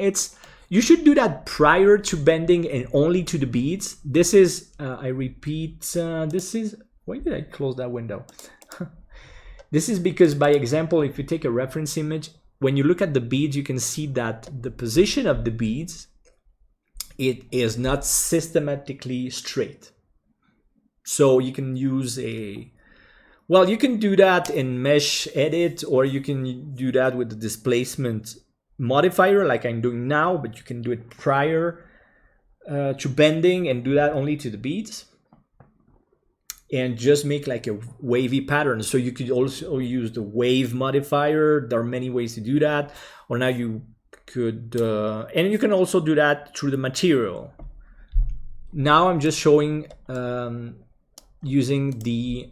You should do that prior to bending and only to the beads. This is, I repeat, this is, why did I close that window? This is because, by example, if you take a reference image, when you look at the beads, you can see that the position of the beads, it is not systematically straight. So you can use well, you can do that in Mesh Edit, or you can do that with the displacement modifier like I'm doing now, but you can do it prior to bending and do that only to the beads. And just make like a wavy pattern. So you could also use the wave modifier. There are many ways to do that. Or now you could, and you can also do that through the material. Now I'm just showing using the,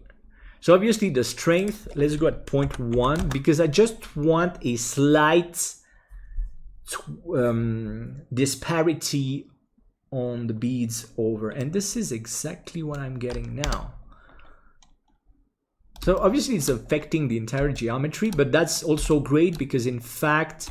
so obviously the strength, let's go at 0.1 because I just want a slight disparity on the beads over. And this is exactly what I'm getting now. So obviously it's affecting the entire geometry, but that's also great because in fact,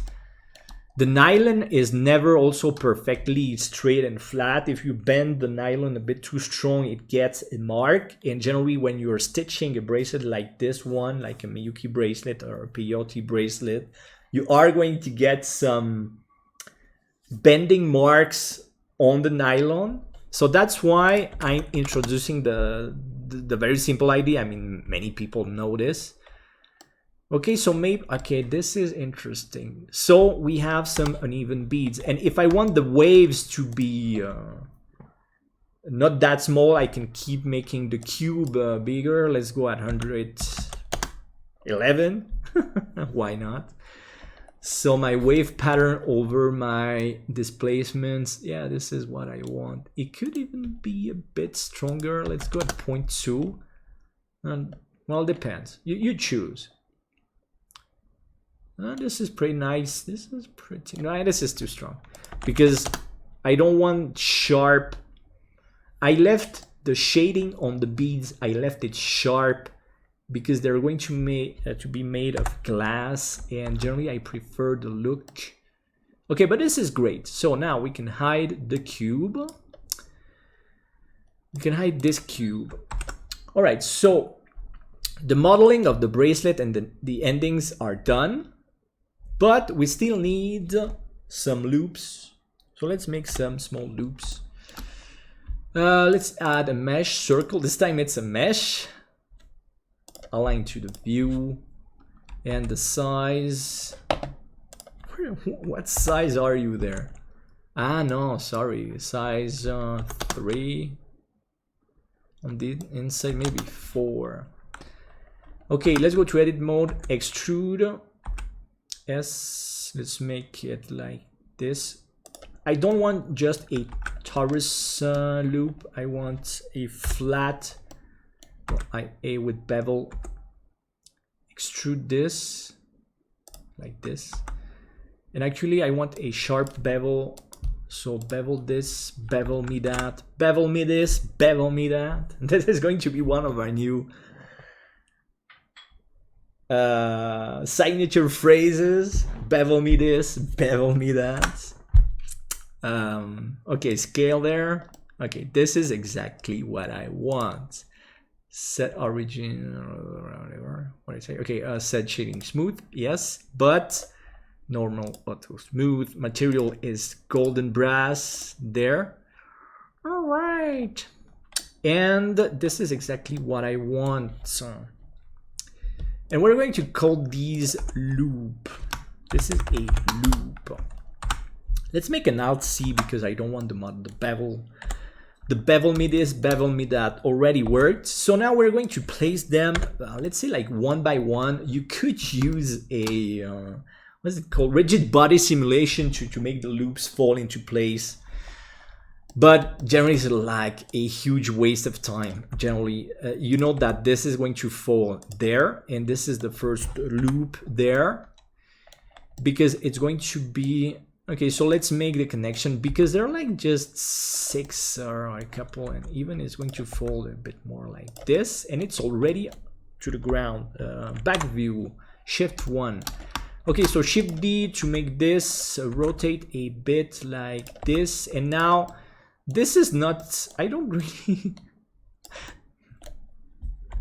the nylon is never also perfectly straight and flat. If you bend the nylon a bit too strong, it gets a mark. And generally when you're stitching a bracelet like this one, like a MIYUKI bracelet or a peyote bracelet, you are going to get some bending marks on the nylon. So that's why I'm introducing the very simple idea. I mean, many people know this. Okay, so maybe, okay, this is interesting. So we have some uneven beads. And if I want the waves to be not that small, I can keep making the cube bigger. Let's go at 111. Why not? So my wave pattern over my displacements, yeah, this is what I want. It could even be a bit stronger. Let's go at 0.2. And, well, depends. You choose. This is pretty nice. This is pretty... No, this is too strong. Because I don't want sharp... I left the shading on the beads. I left it sharp because they're going to be made of glass, and generally I prefer the look. Okay, but this is great. So now we can hide the cube. We can hide this cube. All right, so the modeling of the bracelet and the endings are done, but we still need some loops. So let's make some small loops. Let's add a mesh circle. This time it's a mesh. Align to the view. And the size. What size are you there? Ah, no, sorry. Size 3. On the inside, maybe 4. Okay, let's go to edit mode. Extrude. Yes, let's make it like this. I don't want just a torus loop. I want a flat IA with bevel. Extrude this like this. And actually I want a sharp bevel. So bevel this, bevel me that, bevel me this, bevel me that. This is going to be one of our new signature phrases. Bevel me this, bevel me that. Okay, scale there. Okay, this is exactly what I want. Set origin, what did I say? Okay, set shading smooth, yes, but normal auto smooth. Material is golden brass there. All right, and this is exactly what I want. And we're going to call these loop. This is a loop. Let's make an alt C because I don't want the model, the bevel. The bevel me this, bevel me that already worked. So now we're going to place them, let's say like one by one. You could use a, what's it called? Rigid body simulation to make the loops fall into place. But generally it's like a huge waste of time. Generally, you know that this is going to fall there. And this is the first loop there. Because it's going to be, okay, so let's make the connection because they're like just 6 or a couple, and even it's going to fold a bit more like this, and it's already to the ground. Back view, shift 1. Okay, so shift D to make this rotate a bit like this, and now this is not, I don't really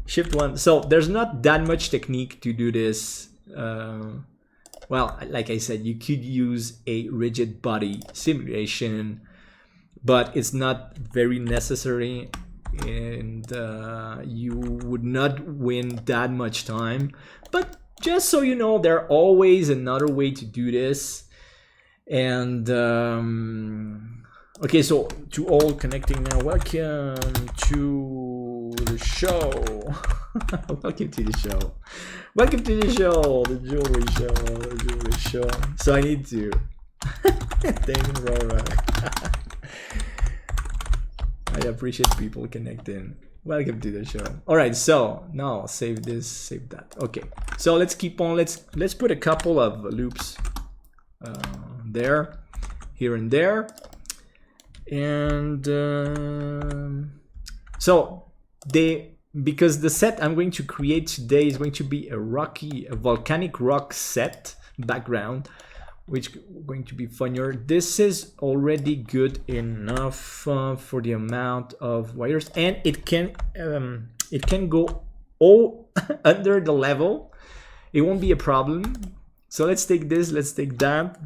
shift 1. So there's not that much technique to do this. Well, like I said, you could use a rigid body simulation, but it's not very necessary, and you would not win that much time. But just so you know, there's always another way to do this. And okay, so to all connecting now, welcome to the show. Welcome to the show. Welcome to the show, the jewelry show, the jewelry show. So I need to. Damien Rohrbach. I appreciate people connecting. Welcome to the show. All right, so now save this, save that. Okay, so let's keep on. Let's put a couple of loops there, here and there, and so because the set I'm going to create today is going to be a volcanic rock set background, which is going to be funnier. This is already good enough for the amount of wires, and it can go all under the level. It won't be a problem. So let's take this, let's take that.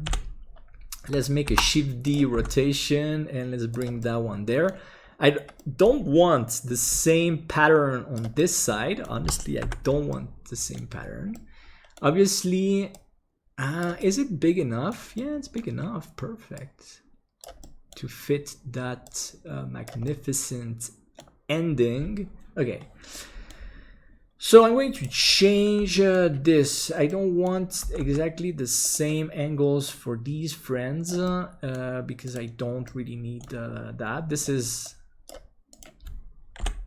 Let's make a shift D rotation, and let's bring that one there. I don't want the same pattern on this side. Honestly, I don't want the same pattern. Obviously, is it big enough? Yeah, it's big enough. Perfect. To fit that magnificent ending. Okay. So I'm going to change this. I don't want exactly the same angles for these friends because I don't really need that. This is,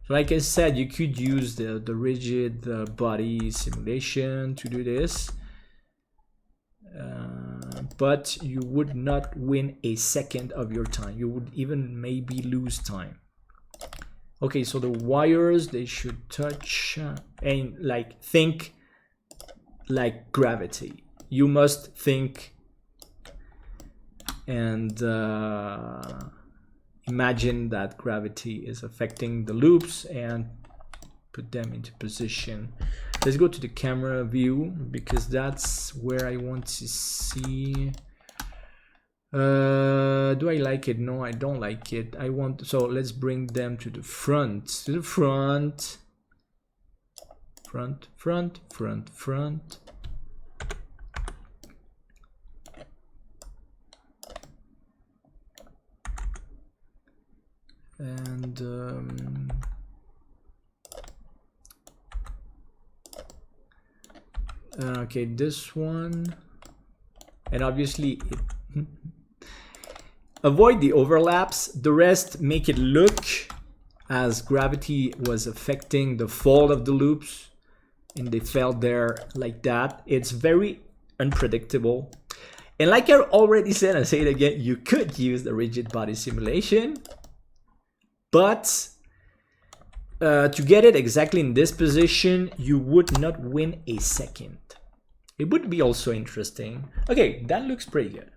like I said, you could use the rigid body simulation to do this, but you would not win a second of your time. You would even maybe lose time. Okay, so the wires, they should touch and like think like gravity. You must think and imagine that gravity is affecting the loops and put them into position. Let's go to the camera view because that's where I want to see. Do I like it? No, I don't like it. I want, so let's bring them to the front. To the front. Front, front, front, front. And okay, this one, and obviously it avoid the overlaps. The rest make it look as gravity was affecting the fall of the loops and they fell there like that. It's very unpredictable. And like I already said, I say it again, you could use the rigid body simulation, but to get it exactly in this position, you would not win a second. It would be also interesting. Okay, that looks pretty good.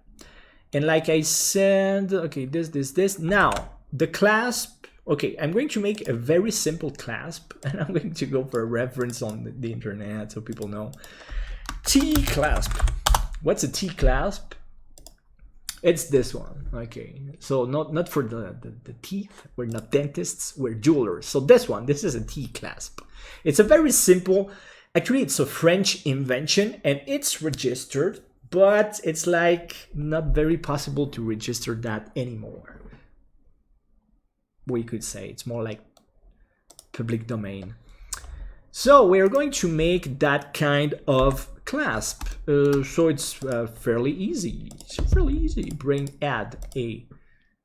And like I said, okay, this. Now, the clasp. Okay, I'm going to make a very simple clasp, and I'm going to go for a reference on the internet so people know. T-clasp. What's a T-clasp? It's this one. Okay, so not for the teeth. We're not dentists, we're jewelers. So this one, this is a T-clasp. It's a very simple, actually it's a French invention and it's registered, but it's like not very possible to register that anymore. We could say it's more like public domain. So we're going to make that kind of clasp. So it's fairly easy. It's fairly easy. Add a.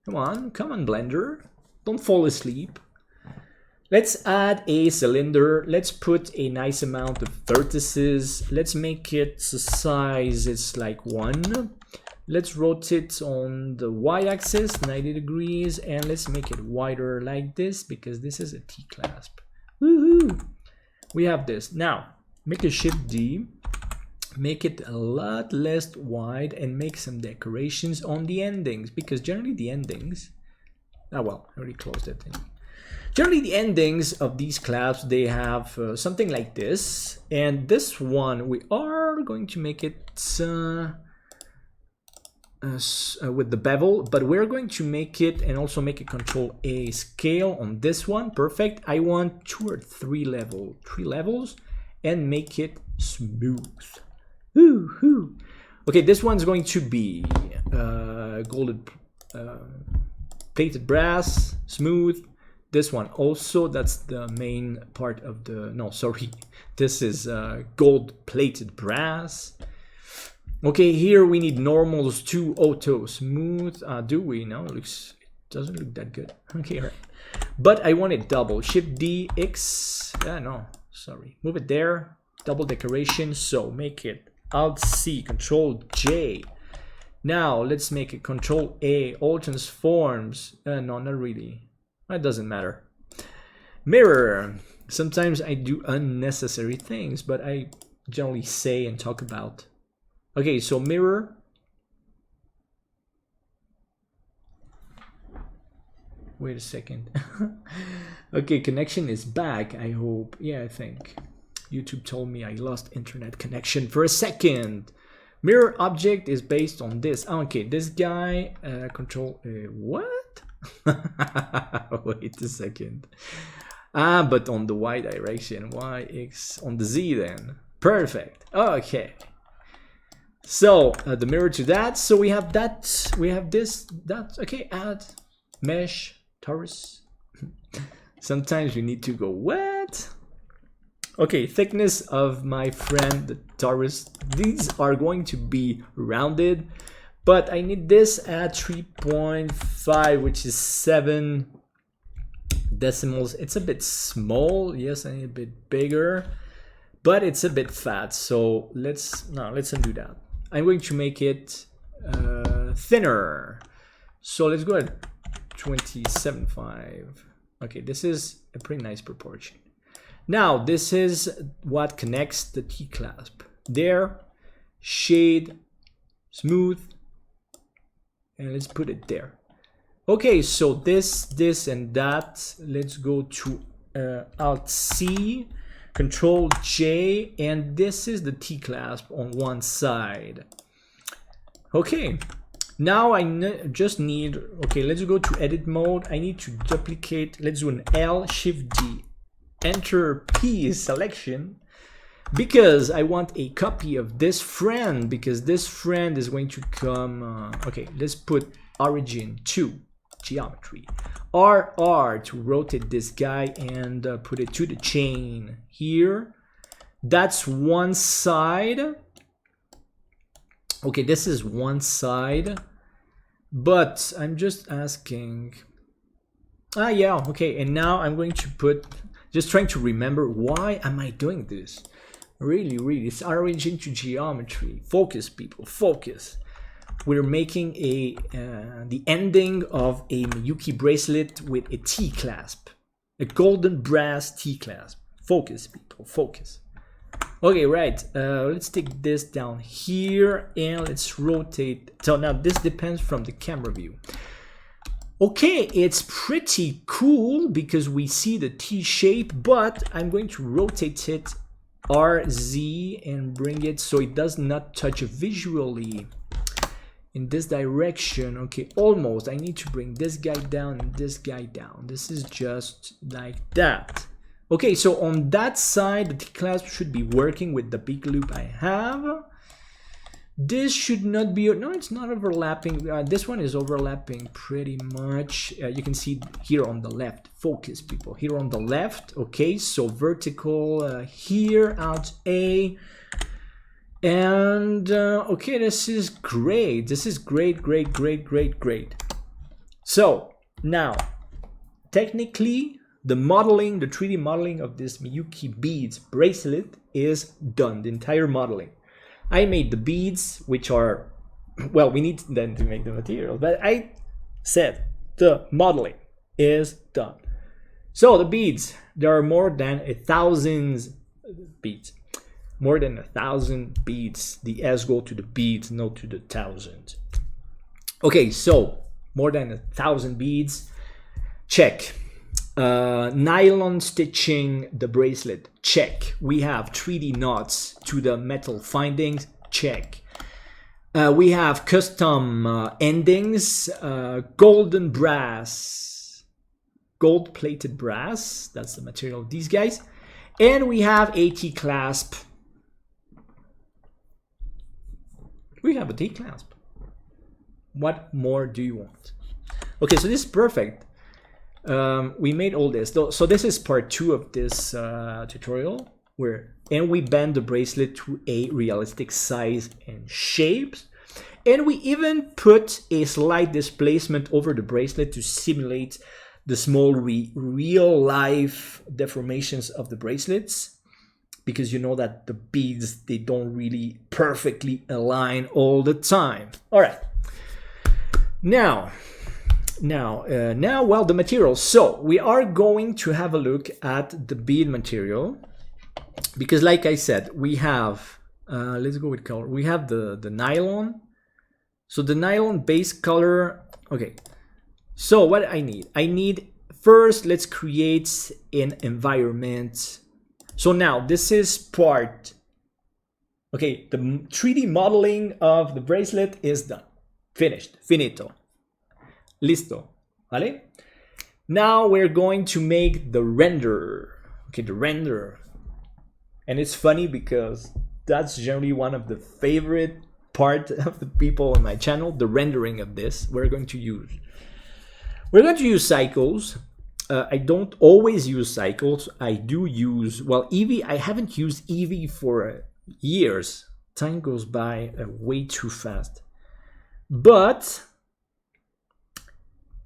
Come on, Blender. Don't fall asleep. Let's add a cylinder. Let's put a nice amount of vertices. Let's make it the size. It's like 1. Let's rotate on the y-axis 90 degrees, and let's make it wider like this because this is a T-clasp. Woohoo! We have this. Now, make a Shift D, make it a lot less wide, and make some decorations on the endings, because generally the endings, oh well, I already closed that thing. Generally the endings of these clasps, they have something like this, and this one we are going to make it with the bevel, but we're going to make it and also make a Control A scale on this one. Perfect. I want 2 or 3 levels, and make it smooth. Woohoo! Okay, this one's going to be gold plated brass, smooth. This one also, that's the main part of the, no, sorry, this is gold plated brass. Okay, here we need normals to auto smooth. Do we? No, it doesn't look that good. Okay, right. But I want it double. Shift D, X. No, sorry. Move it there. Double decoration. So make it Alt C, Control J. Now let's make it Control A. All transforms. No, not really. It doesn't matter. Mirror. Sometimes I do unnecessary things, but I generally say and talk about. Okay, so mirror. Wait a second. Okay, connection is back, I hope. Yeah, I think. YouTube told me I lost internet connection for a second. Mirror object is based on this. Okay, this guy, control, what? Wait a second. But on the Y direction, Y, X, on the Z then. Perfect, okay. So the mirror to that, so we have that, we have this, that, okay, add, mesh, torus. Sometimes we need to go, what? Okay, thickness of my friend, the torus, these are going to be rounded, but I need this at 3.5, which is 7 decimals. It's a bit small, yes, I need a bit bigger, but it's a bit fat, so let's undo that. I'm going to make it thinner. So let's go at 27.5. Okay, this is a pretty nice proportion. Now, this is what connects the T-clasp. There, shade, smooth, and let's put it there. Okay, so this, and that. Let's go to Alt C. Control J, and this is the T-clasp on one side. Okay, Now I just need, okay, let's go to edit mode. I need to duplicate. Let's do an L, Shift D, Enter P selection, because I want a copy of this friend, because this friend is going to come. Okay, let's put origin to geometry, RR to rotate this guy and put it to the chain here. That's one side. Okay, this is one side, but I'm just asking. Ah, yeah, okay, and now I'm going to put, just trying to remember, why am I doing this? Really, it's origin to geometry. Focus, people, focus. We're making a the ending of a MIYUKI bracelet with a T clasp, a golden brass T clasp. Focus, people, focus. Okay, right, let's take this down here and let's rotate. So now this depends from the camera view. Okay, it's pretty cool because we see the T shape, but I'm going to rotate it RZ and bring it so it does not touch visually in this direction. Okay, almost. I need to bring this guy down and this guy down. This is just like that. Okay, so on that side, the T-clasp should be working with the big loop I have. This should not be, no, it's not overlapping. This one is overlapping pretty much. You can see here on the left. Focus, people, here on the left. Okay, so vertical here, Alt A. And okay, this is great. This is great. So now, technically, the modeling, the 3D modeling of this MIYUKI beads bracelet is done, the entire modeling. I made the beads, which are, well, we need then to make the material, but I said the modeling is done. So the beads, there are more than 1,000 beads. More than 1,000 beads. The S go to the beads, not to the 1,000. Okay, so more than 1,000 beads. Check. Nylon stitching the bracelet, check. We have 3D knots to the metal findings, check. We have custom endings, golden brass, gold plated brass, that's the material of these guys. And we have a T-clasp. We have a T-clasp. What more do you want? Okay, so this is perfect. We made all this. So this is part 2 of this tutorial, and we bend the bracelet to a realistic size and shapes. And we even put a slight displacement over the bracelet to simulate the small real life deformations of the bracelets. Because you know that the beads, they don't really perfectly align all the time. All right. Now, well, the material. So we are going to have a look at the bead material, because like I said, we have, let's go with color. We have the nylon. So the nylon base color. Okay. So what I need first, let's create an environment. So now this is part. Okay. The 3D modeling of the bracelet is done. Finished. Finito. Listo, vale? Now we're going to make the render. Okay, the render. And it's funny because that's generally one of the favorite part of the people on my channel, the rendering of this. We're going to use cycles. I don't always use cycles. I do use, well, Eevee, I haven't used Eevee for years. Time goes by way too fast. But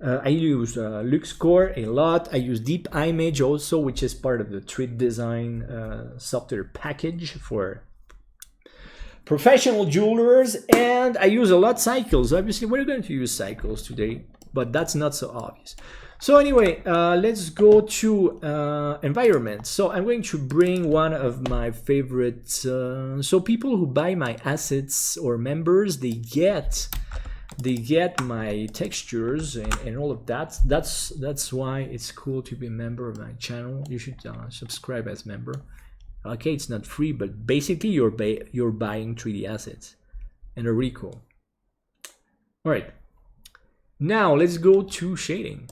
I use LuxCore a lot. I use Deep Image also, which is part of the 3D design software package for professional jewelers. And I use a lot cycles. Obviously, we're going to use cycles today, but that's not so obvious. So anyway, let's go to environment. So I'm going to bring one of my favorites. So people who buy my assets or members, they get my textures and all of that. That's why it's cool to be a member of my channel. You should subscribe as member. Okay, it's not free, but basically you're buying 3D assets, and they're really cool. All right, now let's go to shading.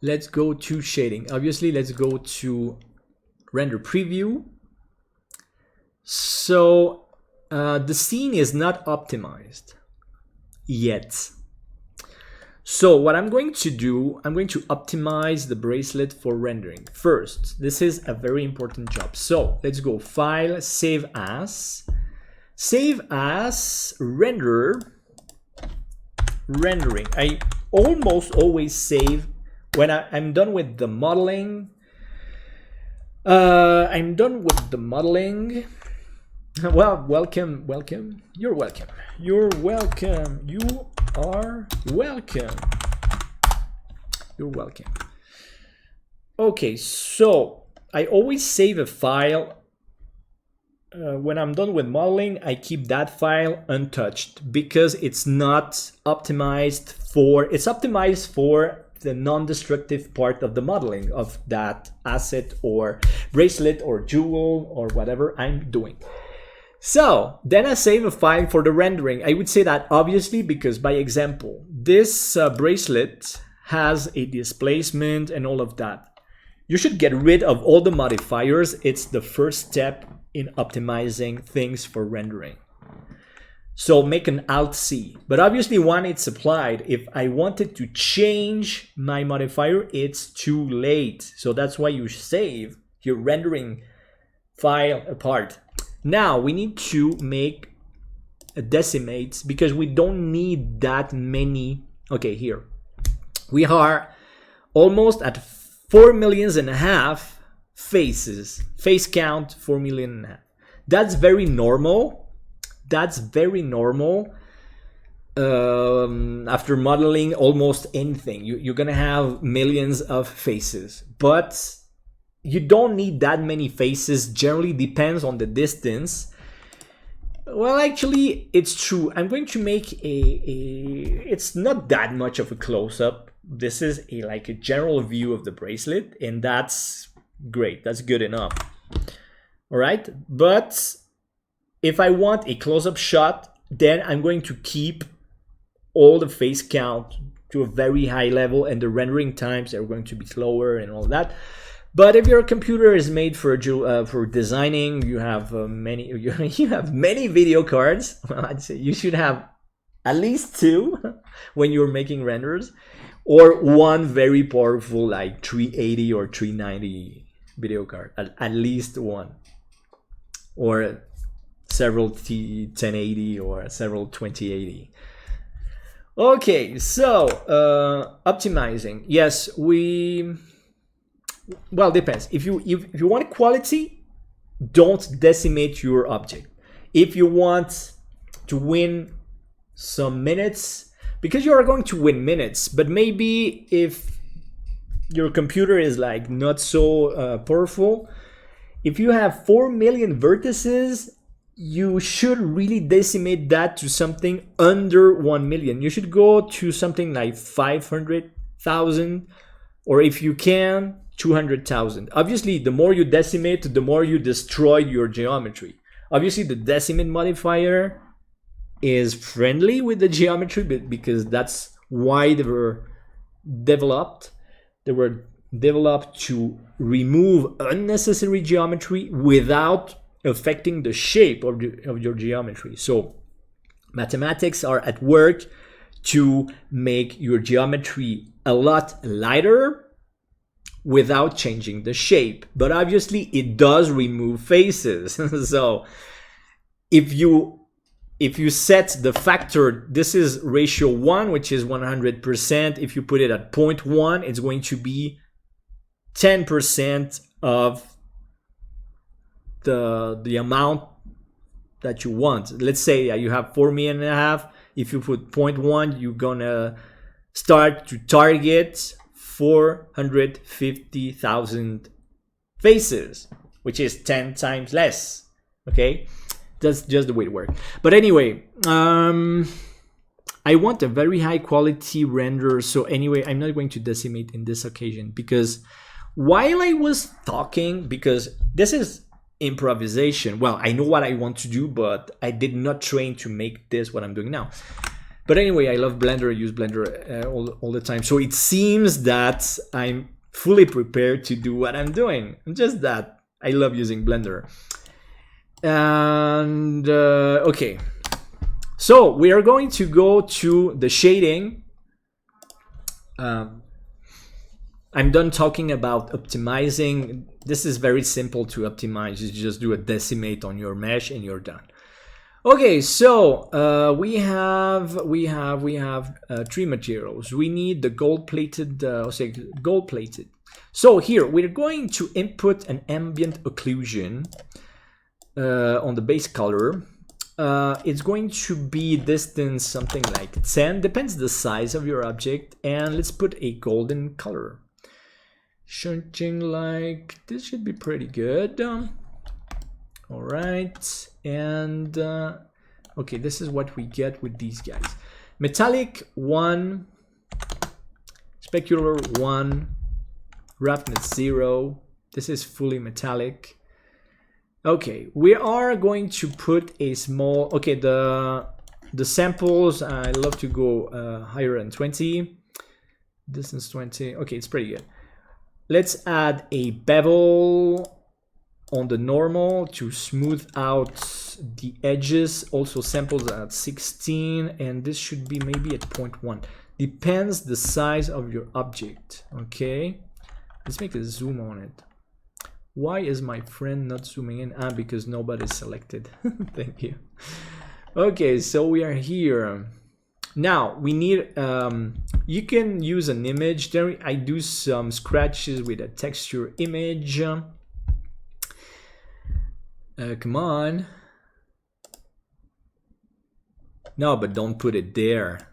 Let's go to shading. Obviously, let's go to render preview. So the scene is not optimized yet. So what I'm going to do, I'm going to optimize the bracelet for rendering. First, this is a very important job. So let's go File, Save As, Render, Rendering. I almost always save when I'm done with the modeling. I'm done with the modeling. Well, welcome. You're welcome. You are welcome. You're welcome. Okay, so I always save a file. When I'm done with modeling, I keep that file untouched because it's not optimized for, it's optimized for the non-destructive part of the modeling of that asset or bracelet or jewel or whatever I'm doing. So then I save a file for the rendering. I would say that obviously because, by example, this bracelet has a displacement and all of that. You should get rid of all the modifiers. It's the first step in optimizing things for rendering. So make an Alt-C. But obviously when it's applied, if I wanted to change my modifier, it's too late. So that's why you save your rendering file apart. Now we need to make a decimate because we don't need that many. Okay, here we are almost at 4.5 million faces. Face count 4.5 million. That's very normal. That's very normal. After modeling almost anything, you're gonna have millions of faces, but you don't need that many faces. Generally depends on the distance. Well, actually, it's true. I'm going to make it's not that much of a close-up. This is like a general view of the bracelet, and that's great. That's good enough. All right, but if I want a close-up shot, then I'm going to keep all the face count to a very high level, and the rendering times are going to be slower and all that. But if your computer is made for designing, you have many video cards. Well, I'd say you should have at least 2 when you're making renders, or one very powerful like 380 or 390 video card, at least one, or several 1080 or several 2080. Okay, so optimizing. Yes, well, depends. If you want quality, don't decimate your object. If you want to win some minutes, because you are going to win minutes, but maybe if your computer is like not so powerful, if you have 4 million vertices, you should really decimate that to something under 1 million. You should go to something like 500,000, or if you can, 200,000. Obviously, the more you decimate, the more you destroy your geometry. Obviously, the decimate modifier is friendly with the geometry, because that's why they were developed. They were developed to remove unnecessary geometry without affecting the shape of your geometry. So mathematics are at work to make your geometry a lot lighter without changing the shape. But obviously it does remove faces. So if you set the factor, this is ratio 1, which is 100%. If you put it at 0.1, it's going to be 10% of the amount that you want. Let's say you have 4.5 million. If you put 0.1, you're gonna start to target 450,000 faces, which is 10 times less. Okay, that's just the way it works. But anyway, I want a very high quality render. So anyway, I'm not going to decimate in this occasion, because while I was talking, because this is improvisation. Well, I know what I want to do, but I did not train to make this what I'm doing now. But anyway, I love Blender. I use Blender all the time. So it seems that I'm fully prepared to do what I'm doing. Just that I love using Blender. And okay, so we are going to go to the shading. I'm done talking about optimizing. This is very simple to optimize. You just do a decimate on your mesh and you're done. Okay, so we have 3 materials. We need the gold-plated, gold-plated. So here we're going to input an ambient occlusion on the base color. It's going to be distance something like 10, depends the size of your object, and let's put a golden color. Something like this should be pretty good. All right, and okay, this is what we get with these guys. Metallic 1, specular 1, roughness 0. This is fully metallic. Okay, we are going to put a small, okay, the samples, I love to go higher than 20. Distance 20, okay, it's pretty good. Let's add a bevel on the normal to smooth out the edges. Also samples at 16, and this should be maybe at 0.1. Depends the size of your object, okay? Let's make a zoom on it. Why is my friend not zooming in? Ah, because nobody's selected. Thank you. Okay, so we are here. Now we need, you can use an image. There I do some scratches with a texture image. Come on. No, but don't put it there.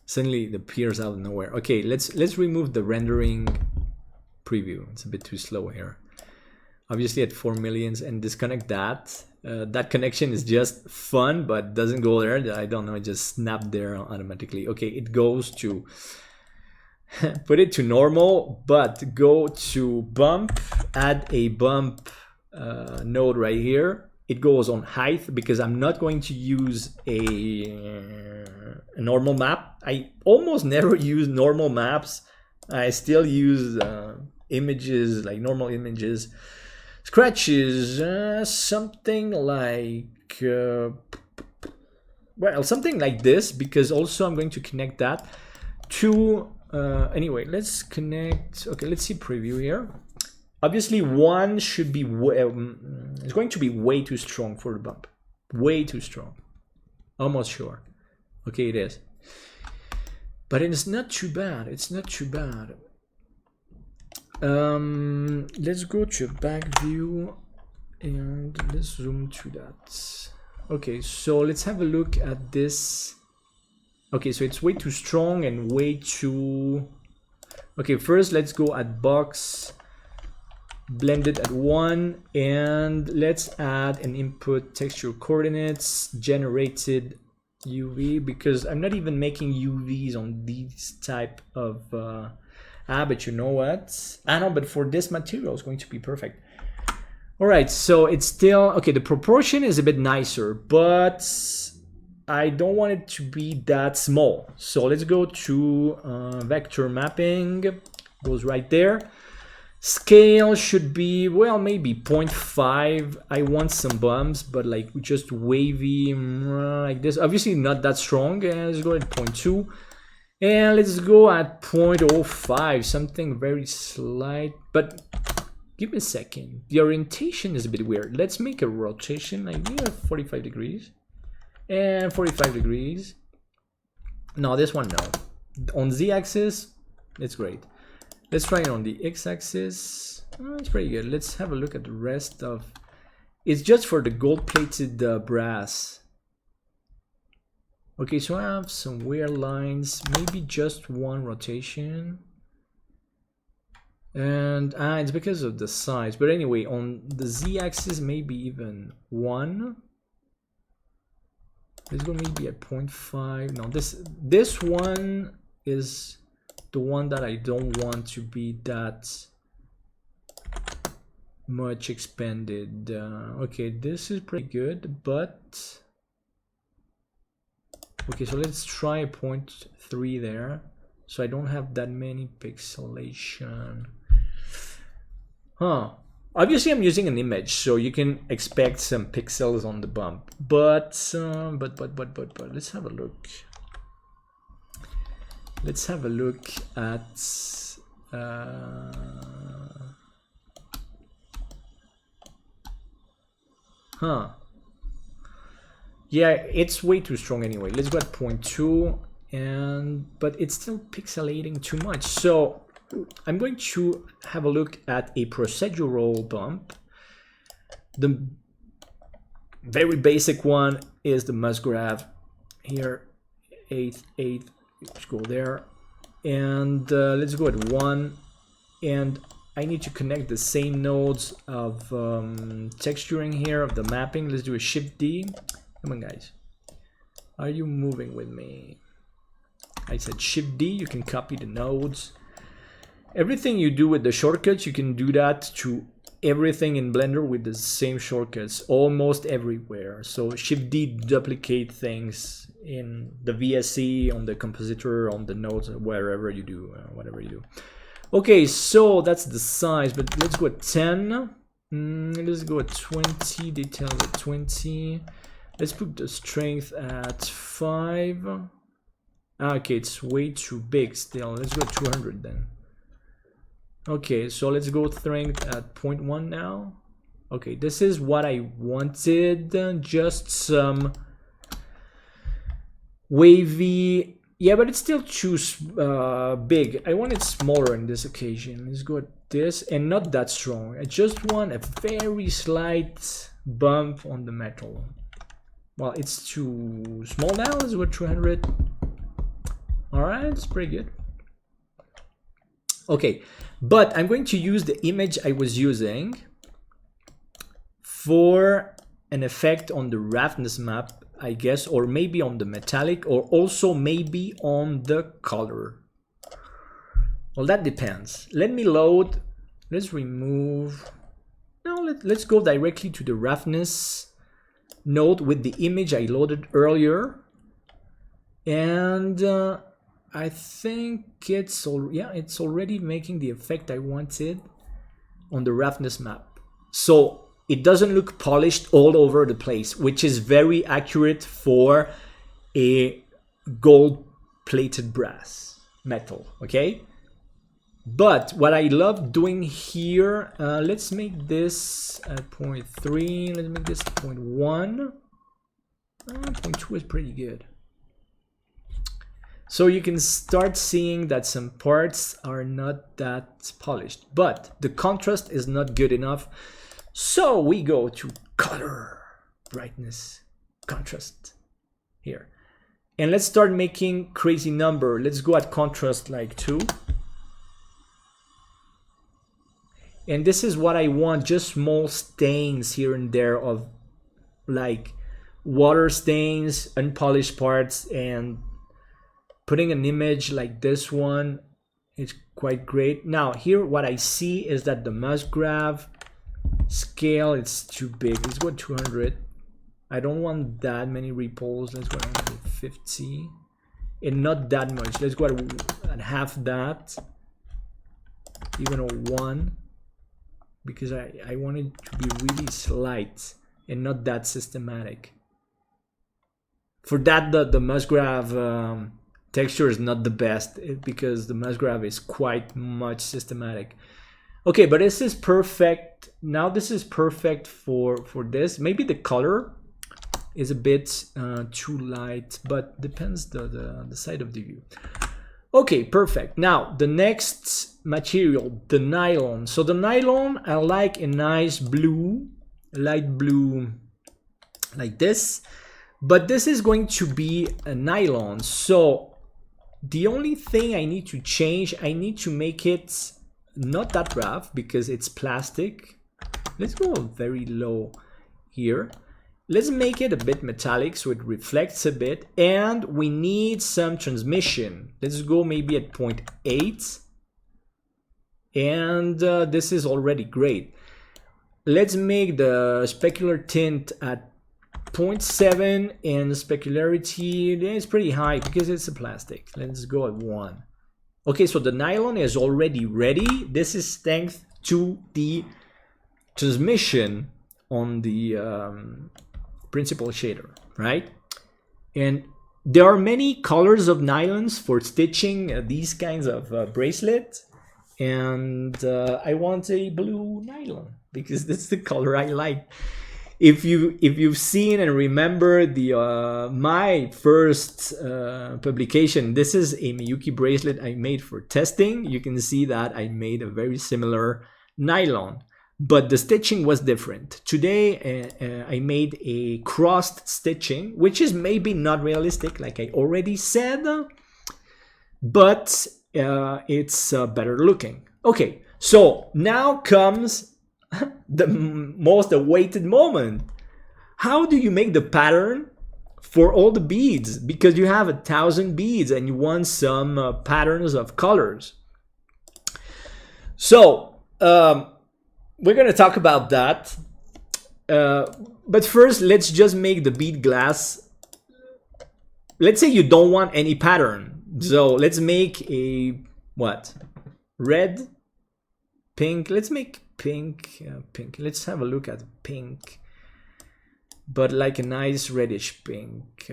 Suddenly it appears out of nowhere. Okay, let's remove the rendering preview. It's a bit too slow here. Obviously at 4 millions, and disconnect that. That connection is just fun, but doesn't go there. I don't know, it just snapped there automatically. Okay, it goes to, put it to normal, but go to bump, add a bump node right here. It goes on height because I'm not going to use a normal map. I almost never use normal maps. I still use images, like normal images. Scratches, something like, well, something like this, because also I'm going to connect that to, anyway, let's connect, okay, let's see preview here. Obviously one should be, it's going to be way too strong for the bump. Way too strong. Almost sure. Okay, it is. But it's not too bad, it's not too bad. Let's go to back view and let's zoom to that. Okay, so let's have a look at this. Okay, so it's way too strong and way too, okay, first let's go at box, blend it at 1, and let's add an input texture coordinates generated UV, because I'm not even making UVs on these type of but you know what? I know, but for this material it's going to be perfect. All right, so it's still, okay, the proportion is a bit nicer, but I don't want it to be that small. So let's go to vector mapping, goes right there. Scale should be, well, maybe 0.5. I want some bumps, but like just wavy like this. Obviously not that strong. Let's go at 0.2. And let's go at 0.05, something very slight, but give me a second. The orientation is a bit weird. Let's make a rotation, like 45 degrees and 45 degrees. No, this one, no. On Z-axis, it's great. Let's try it on the X-axis. Oh, it's pretty good. Let's have a look at the rest of, it's just for the gold-plated brass. Okay, so I have some weird lines, maybe just one rotation. And it's because of the size. But anyway, on the Z-axis, maybe even 1. Let's go maybe at 0.5. No, this one is the one that I don't want to be that much expanded. Okay, this is pretty good, but Okay, so let's try 0.3 there. So I don't have that many pixelation. Huh. Obviously I'm using an image, so you can expect some pixels on the bump. But let's have a look. Let's have a look at huh. Yeah, it's way too strong anyway. Let's go at 0.2, but it's still pixelating too much. So I'm going to have a look at a procedural bump. The very basic one is the musgrave here, 8, let's go there, and let's go at 1, and I need to connect the same nodes of texturing here, of the mapping. Let's do a Shift D. Come on, guys. Are you moving with me? I said Shift D, you can copy the nodes. Everything you do with the shortcuts, you can do that to everything in Blender with the same shortcuts, almost everywhere. So Shift D duplicate things in the VSE, on the compositor, on the nodes, wherever you do, whatever you do. Okay, so that's the size, but let's go at 10. Let's go at 20, detail at 20. Let's put the strength at 5. Okay, it's way too big still. Let's go at 200 then. Okay, so let's go strength at 0.1 now. Okay, this is what I wanted. Just some wavy. Yeah, but it's still too big. I want it smaller in this occasion. Let's go at this, and not that strong. I just want a very slight bump on the metal. Well, it's too small now. Let's go at 200. All right, it's pretty good. Okay, but I'm going to use the image I was using for an effect on the roughness map, I guess, or maybe on the metallic, or also maybe on the color. Well, that depends. Let me load. Let's remove. No, let's go directly to the roughness node with the image I loaded earlier. And I think it's already making the effect I wanted on the roughness map. So it doesn't look polished all over the place, which is very accurate for a gold-plated brass metal, okay? But what I love doing here, let's make this at 0.3, let's make this 0.1. 0.2 is pretty good. So you can start seeing that some parts are not that polished, but the contrast is not good enough. So we go to color, brightness, contrast here. And let's start making crazy number. Let's go at contrast like 2. And this is what I want, just small stains here and there of like water stains, unpolished parts, and putting an image like this one is quite great. Now here what I see is that the musgrave scale, it's too big. Let's go 200. I don't want that many ripples. Let's go at 50 and not that much. Let's go at half that, even a 1, because I want it to be really slight and not that systematic. For that, the musgrave texture is not the best because the musgrave is quite much systematic. Okay, but this is perfect. Now this is perfect for this. Maybe the color is a bit too light, but depends the side of the view. Okay, perfect. Now the next material, the nylon. So the nylon, I like a nice blue, light blue like this, but this is going to be a nylon. So the only thing I need to change, I need to make it not that rough because it's plastic. Let's go very low here. Let's make it a bit metallic so it reflects a bit, and we need some transmission. Let's go maybe at 0.8, and this is already great. Let's make the specular tint at 0.7, and specularity is pretty high because it's a plastic. Let's go at 1. Okay, so the nylon is already ready. This is thanks to the transmission on the principal shader, right? And there are many colors of nylons for stitching these kinds of bracelets. And I want a blue nylon because that's the color I like. If you've seen and remember the my first publication, this is a MIYUKI bracelet I made for testing. You can see that I made a very similar nylon, but the stitching was different. Today I made a crossed stitching, which is maybe not realistic, like I already said, but it's better looking. Okay, so now comes the most awaited moment. How do you make the pattern for all the beads? Because you have 1,000 beads and you want some patterns of colors. So we're gonna talk about that. But first, let's just make the bead glass. Let's say you don't want any pattern. So let's make a what? Red, pink. Let's make pink, pink. Let's have a look at pink, but like a nice reddish pink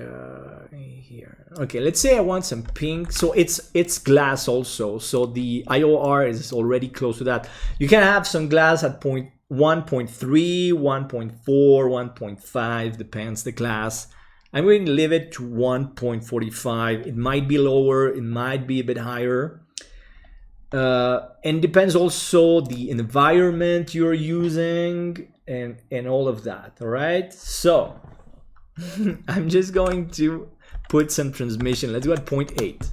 here. Okay, let's say I want some pink. So it's glass also. So the IOR is already close to that. You can have some glass at 1.3, 1.4, 1.5, depends the glass. I'm going to leave it to 1.45. It might be lower, it might be a bit higher. And depends also the environment you're using and all of that. All right, so I'm just going to put some transmission. Let's go at 0.8.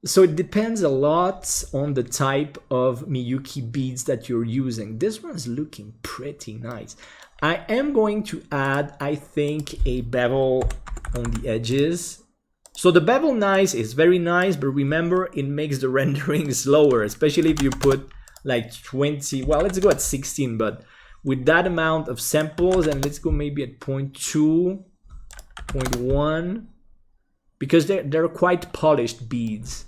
So it depends a lot on the type of MIYUKI beads that you're using. This one's looking pretty nice. I am going to add, I think, a bevel on the edges. So the bevel nice is very nice, but remember it makes the rendering slower, especially if you put like 20, well, let's go at 16, but with that amount of samples, and let's go maybe at 0.2, 0.1, because they're quite polished beads.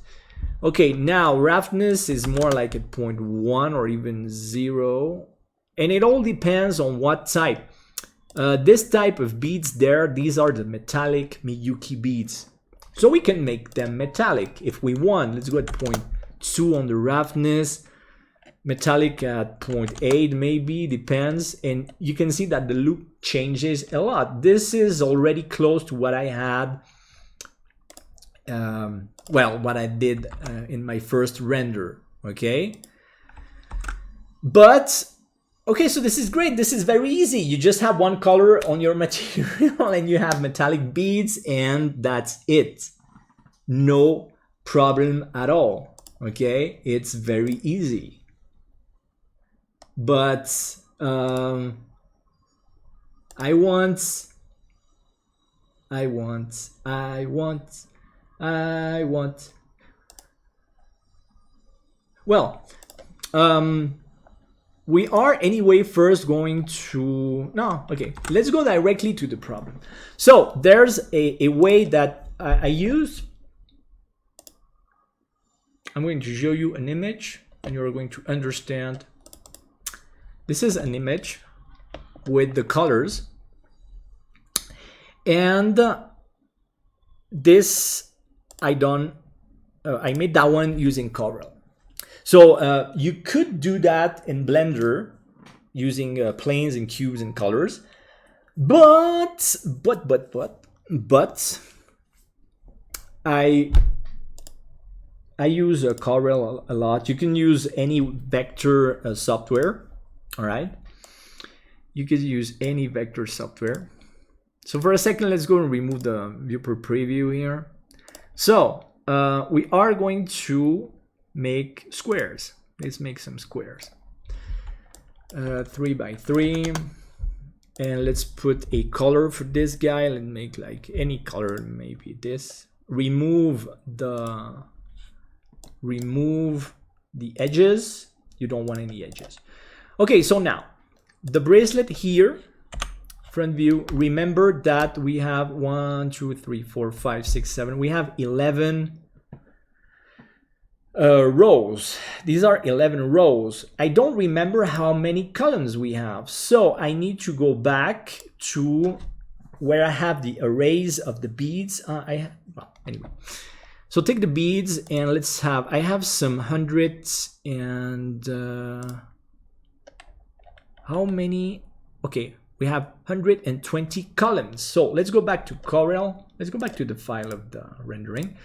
Okay, now roughness is more like at 0.1 or even 0, and it all depends on what type. This type of beads these are the metallic MIYUKI beads. So we can make them metallic if we want. Let's go at 0.2 on the roughness, metallic at 0.8 maybe, depends. And you can see that the look changes a lot. This is already close to what I had, well, what I did in my first render, okay? But, okay, so this is great. This is very easy. You just have one color on your material and you have metallic beads and that's it. No problem at all, okay? It's very easy. But I want. Well, we are anyway first going to, no, okay, let's go directly to the problem. So there's a way that I use. I'm going to show you an image and you're going to understand. This is an image with the colors. And this I made that one using Corel. So you could do that in Blender using planes and cubes and colors, but I use Corel a lot. You can use any vector software. All right, you could use any vector software. So for a second, let's go and remove the viewport preview here. So we are going to make squares. Let's make some squares. 3 by 3, and let's put a color for this guy. Let's make like any color, maybe this. Remove the edges. You don't want any edges. Okay, so now the bracelet here, front view, remember that we have 1, 2, 3, 4, 5, 6, 7. We have 11 rows. These are 11 rows. I don't remember how many columns we have. So I need to go back to where I have the arrays of the beads. Well, anyway. So take the beads and let's have, I have some hundreds and how many? Okay, we have 120 columns. So let's go back to Corel. Let's go back to the file of the rendering.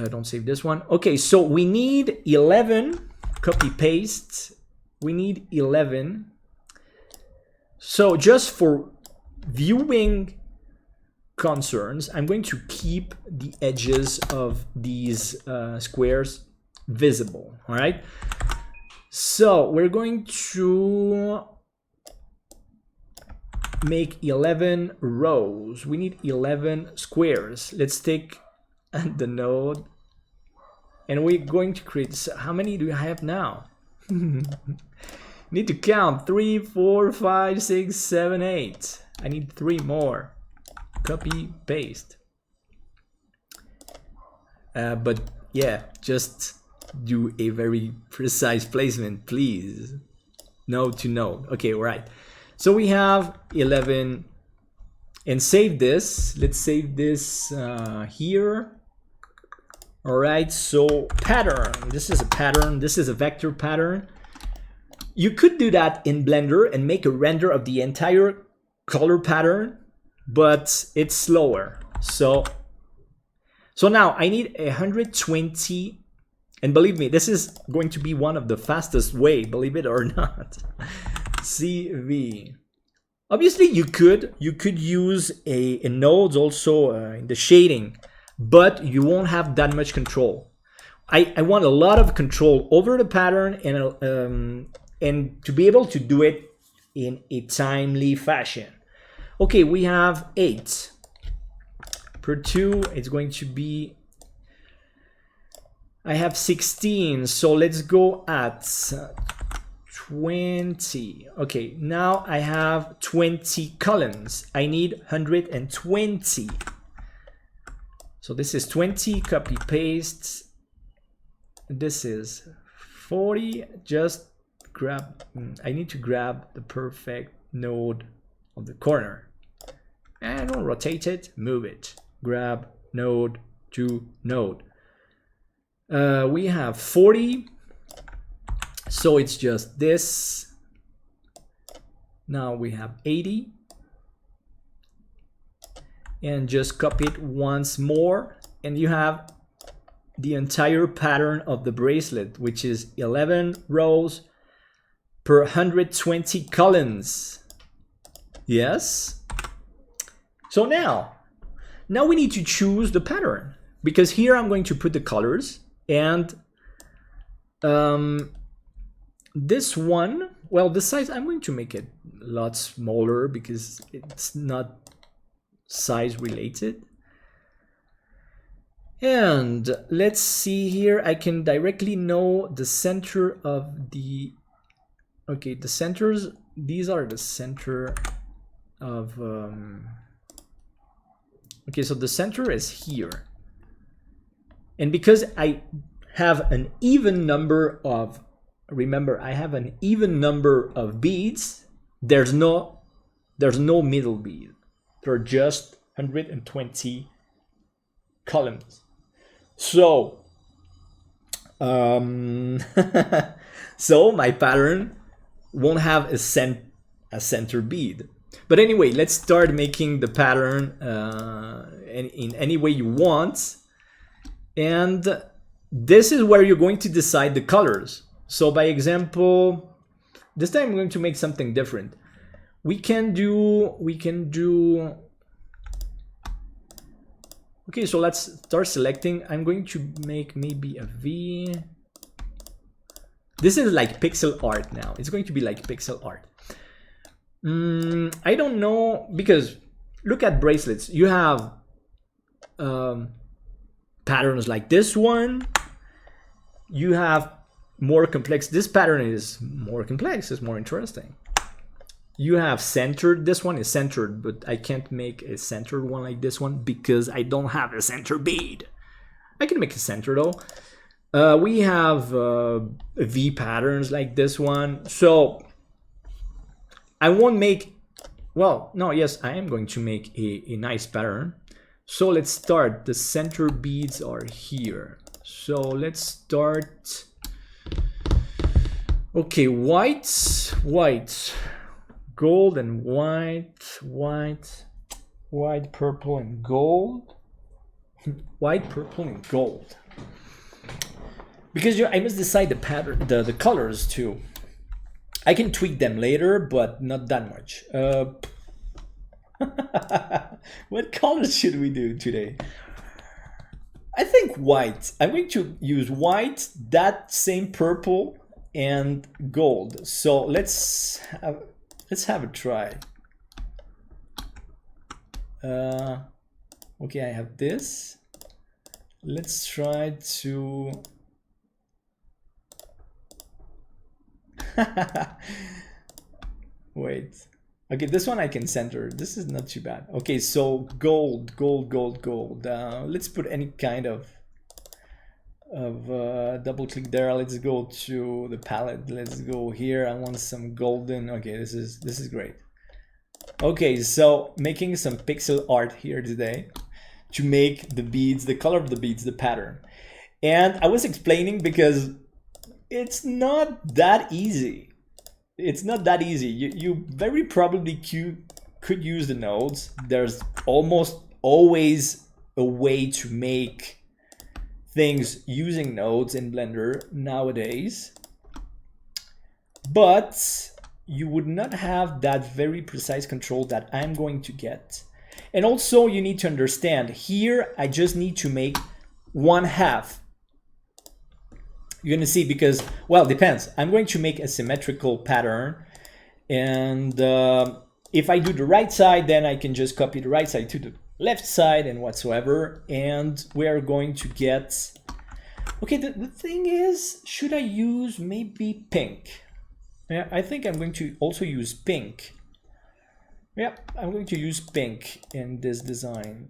Don't save this one. Okay, so we need 11 copy paste. We need 11. So just for viewing concerns, I'm going to keep the edges of these squares visible. All right. So we're going to make 11 rows. We need 11 squares. Let's take the node and we're going to create, how many do I have now? Need to count 3, 4, 5, 6, 7, 8. I need 3 more. Copy, paste. But yeah, just do a very precise placement, please. Node to node. Okay, all right. So we have 11 and save this. Let's save this here. All right, so pattern. This is a pattern. This is a vector pattern. You could do that in Blender and make a render of the entire color pattern, but it's slower. So now I need 120. And believe me, this is going to be one of the fastest way, believe it or not. CV. Obviously, you could use a nodes also in the shading, but you won't have that much control. I want a lot of control over the pattern and to be able to do it in a timely fashion. Okay, we have 8 per 2. It's going to be, I have 16, so let's go at 20. Okay, now I have 20 columns. I need 120. So this is 20, copy paste. This is 40. Just grab, I need to grab the perfect node of the corner. And don't rotate it, move it. Grab node to node. We have 40. So it's just this. Now we have 80. And just copy it once more. And you have the entire pattern of the bracelet, which is 11 rows per 120 columns. Yes. So now we need to choose the pattern, because here I'm going to put the colors, and this one, well, the size, I'm going to make it a lot smaller because it's not size related. And let's see here, I can directly know the center of the, okay, the centers, these are the center of, okay, so the center is here. And because I have an even number of, remember, I have an even number of beads, there's no middle bead. There are just 120 columns. So, so my pattern won't have a center bead. But anyway, let's start making the pattern in any way you want. And this is where you're going to decide the colors. So by example, this time I'm going to make something different. We can do, okay, so let's start selecting. I'm going to make maybe a V. This is like pixel art now. It's going to be like pixel art. I don't know, because look at bracelets. You have patterns like this one. You have more complex. This pattern is more complex. It's more interesting. you have centered. This one is centered, but I can't make a centered one like this one because I don't have a center bead. I can make a center though. We have V patterns like this one. So I won't make, well, no, yes, I am going to make a nice pattern. So let's start. The center beads are here. So let's start. Okay, white, gold and white, purple and gold. White, purple and gold. Because I must decide the pattern, the colors too. I can tweak them later, but not that much. What colors should we do today? I think white. I'm going to use white, that same purple, and gold. So let's have a try. Okay, I have this. Let's try to. Wait. Okay, this one I can center. This is not too bad. Okay, so gold. Let's put any kind of double click there. Let's go to the palette. Let's go here. I want some golden. Okay, this is great. Okay, so making some pixel art here today to make the beads, the color of the beads, the pattern. And I was explaining because it's not that easy. It's not that easy. You very probably could use the nodes. There's almost always a way to make things using nodes in Blender nowadays. But you would not have that very precise control that I'm going to get. And also you need to understand here, I just need to make 1/2. You're gonna see because, well, depends. I'm going to make a symmetrical pattern. And if I do the right side, then I can just copy the right side to the left side and whatsoever. And we are going to get, okay, the thing is, should I use maybe pink? Yeah, I think I'm going to also use pink. Yeah, I'm going to use pink in this design.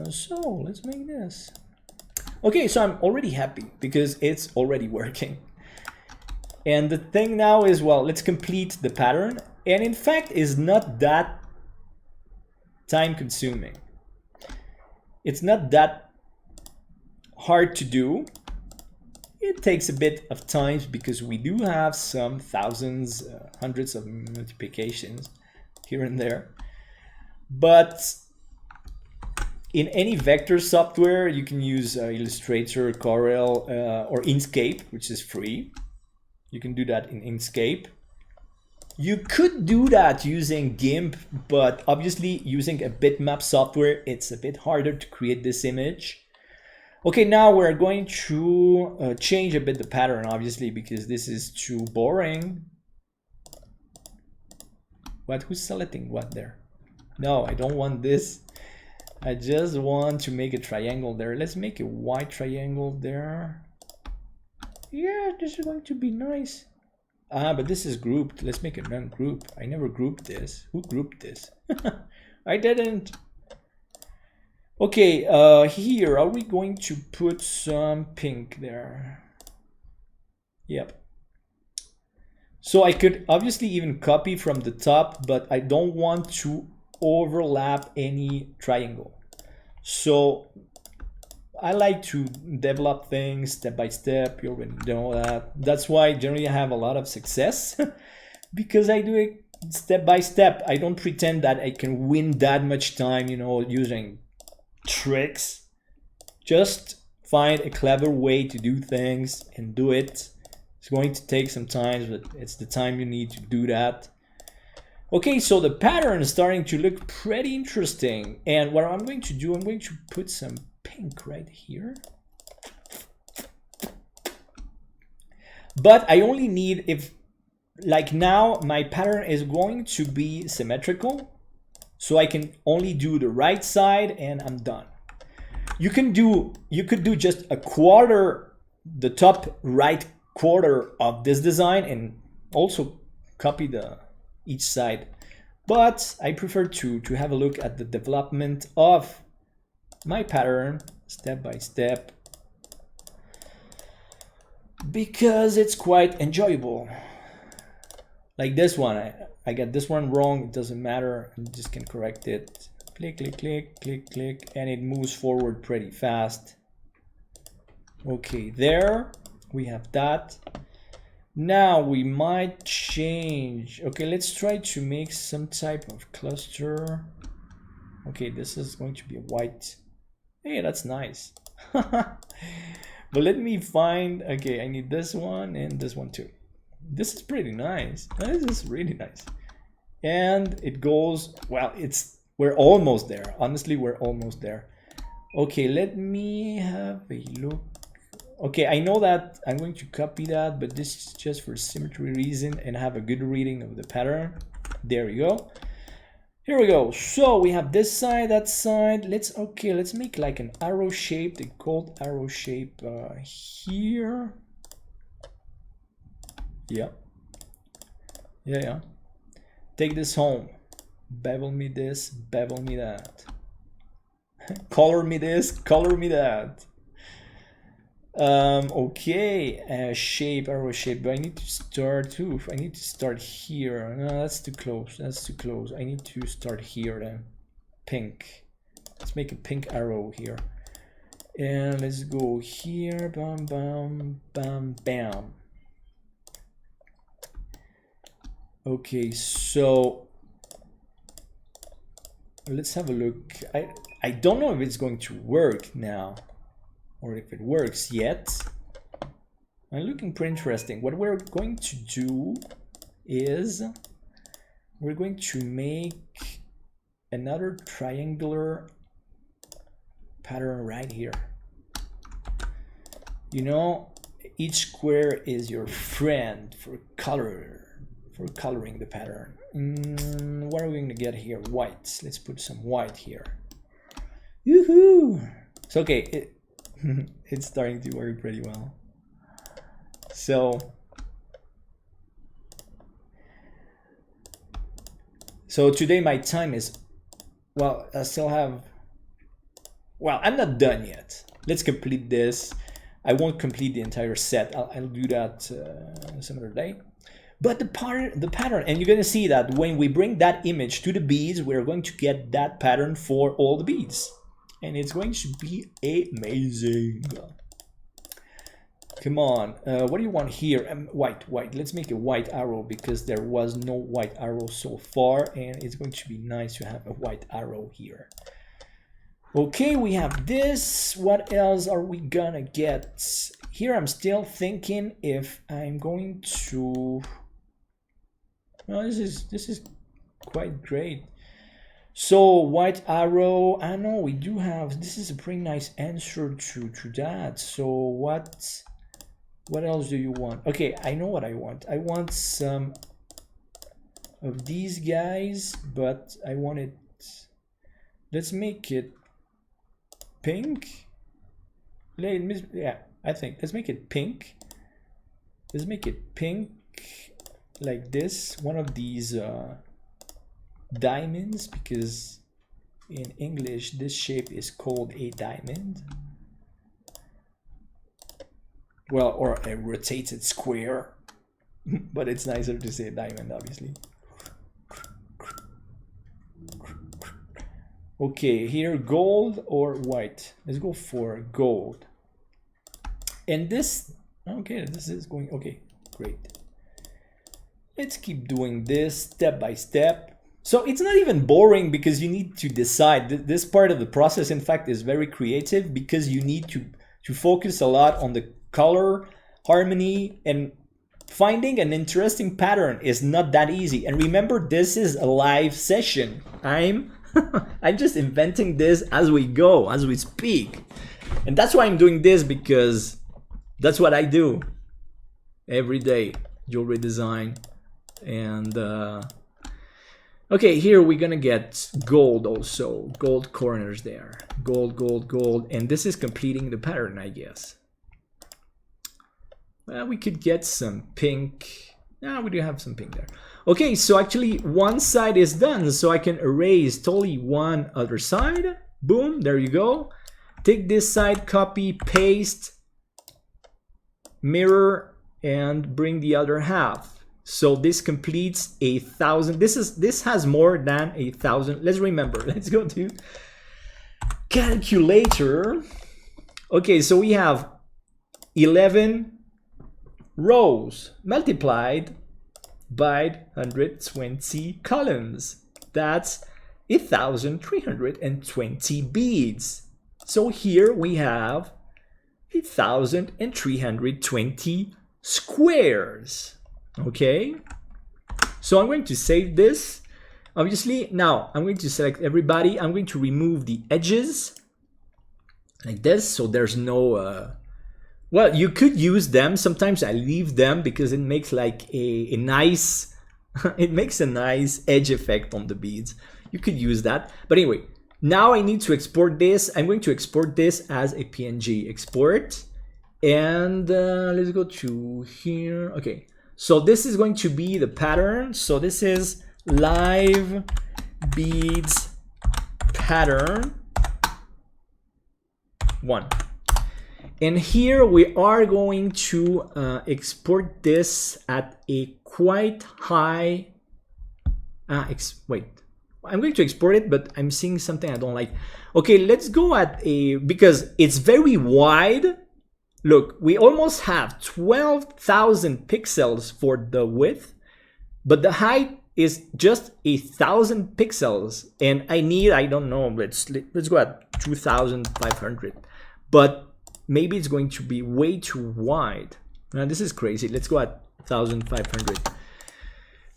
So let's make this. Okay, so I'm already happy because it's already working. And the thing now is, well, let's complete the pattern. And in fact, is not that time consuming. It's not that hard to do. It takes a bit of time because we do have some thousands, hundreds of multiplications here and there. But in any vector software, you can use Illustrator, Corel, or Inkscape, which is free. You can do that in Inkscape. You could do that using GIMP, but obviously using a bitmap software, it's a bit harder to create this image. Okay, now we're going to change a bit the pattern, obviously, because this is too boring. What? Who's selecting what there? No, I don't want this. I just want to make a triangle there. Let's make a white triangle there. Yeah, this is going to be nice. Ah, but this is grouped. Let's make a non-group. I never grouped this. Who grouped this? I didn't. Okay, here, are we going to put some pink there? Yep. So I could obviously even copy from the top, but I don't want to overlap any triangle. So I like to develop things step by step. You already know that. That's why generally I have a lot of success because I do it step by step. I don't pretend that I can win that much time, you know, using tricks. Just find a clever way to do things and do it. It's going to take some time, but it's the time you need to do that. Okay, so the pattern is starting to look pretty interesting. And what I'm going to do, I'm going to put some pink right here. But I only need, if like now my pattern is going to be symmetrical. So I can only do the right side and I'm done. You could do just a quarter, the top right quarter of this design and also copy the each side. But I prefer to have a look at the development of my pattern step by step, because it's quite enjoyable. Like this one, I get this one wrong, it doesn't matter, I just can correct it. Click, click, click, click, click, and it moves forward pretty fast. Okay, there we have that. Now we might change. Okay, let's try to make some type of cluster. Okay, this is going to be a white. Hey, that's nice. But let me find, okay, I need this one and this one too. This is pretty nice. This is really nice. And it goes, well, we're almost there. Honestly, we're almost there. Okay, let me have a look. Okay, I know that I'm going to copy that, but this is just for symmetry reason and have a good reading of the pattern. There we go. Here we go. So we have this side, that side. Let's make like an arrow shape, the gold arrow shape here. Yeah. Take this home. Bevel me this, bevel me that. Color me this, color me that. Okay, shape, arrow shape. Do I need to start too? I need to start here. No, that's too close. That's too close. I need to start here then. Pink. Let's make a pink arrow here. And let's go here. Bam, bam, bam, bam. Okay, so let's have a look. I don't know if it's going to work now, or if it works yet. I'm looking pretty interesting. What we're going to do is we're going to make another triangular pattern right here. You know, each square is your friend for coloring the pattern. What are we going to get here? White. Let's put some white here. Yoo-hoo! It's okay. It's starting to work pretty well. So today my time is, well, I still have, well, I'm not done yet. Let's complete this. I won't complete the entire set. I'll do that some other day. But the pattern, and you're going to see that when we bring that image to the beads, we're going to get that pattern for all the beads. And it's going to be amazing. Come on, what do you want here? White. Let's make a white arrow because there was no white arrow so far, and it's going to be nice to have a white arrow here. Okay, we have this. What else are we gonna get? Here I'm still thinking if I'm going to... No, this is quite great. So white arrow, I know we do have, this is a pretty nice answer to that. So what else do you want? Okay, I know what I want. I want some of these guys, but I want it, let's make it pink. Yeah, I think let's make it pink. Let's make it pink like this, one of these diamonds, because in English this shape is called a diamond. Well, or a rotated square, but it's nicer to say diamond, obviously. Okay, here gold or white. Let's go for gold. And this, okay, this is going, okay, great. Let's keep doing this step by step. So it's not even boring because you need to decide. This part of the process, in fact, is very creative because you need to focus a lot on the color, harmony, and finding an interesting pattern is not that easy. And remember, this is a live session. I'm just inventing this as we go, as we speak. And that's why I'm doing this, because that's what I do every day, jewelry design. And okay, here we're gonna get gold also, gold corners there, gold, and this is completing the pattern, I guess. Well, we could get some pink Now we do have some pink there. Okay, so actually one side is done, so I can erase totally one other side. Boom, there you go. Take this side, copy, paste, mirror, and bring the other half. So this completes 1,000. This has more than 1,000. Let's remember. Let's go to calculator. Okay, so we have 11 rows multiplied by 120 columns. That's 1,320 beads. So here we have 1,320 squares. Okay, so I'm going to save this. Obviously, now I'm going to select everybody. I'm going to remove the edges like this, so there's no well, you could use them. Sometimes I leave them because it makes like a nice it makes a nice edge effect on the beads. You could use that. But anyway, now I need to export this. I'm going to export this as a PNG. Export. And let's go to here. Okay, so this is going to be the pattern. So this is live beads pattern 1. And here we are going to export this at a quite high. Wait, I'm going to export it, but I'm seeing something I don't like. Okay, let's go at a, because it's very wide. Look, we almost have 12,000 pixels for the width, but the height is just 1,000 pixels. And I need, I don't know, let's go at 2,500. But maybe it's going to be way too wide. Now this is crazy. Let's go at 1,500.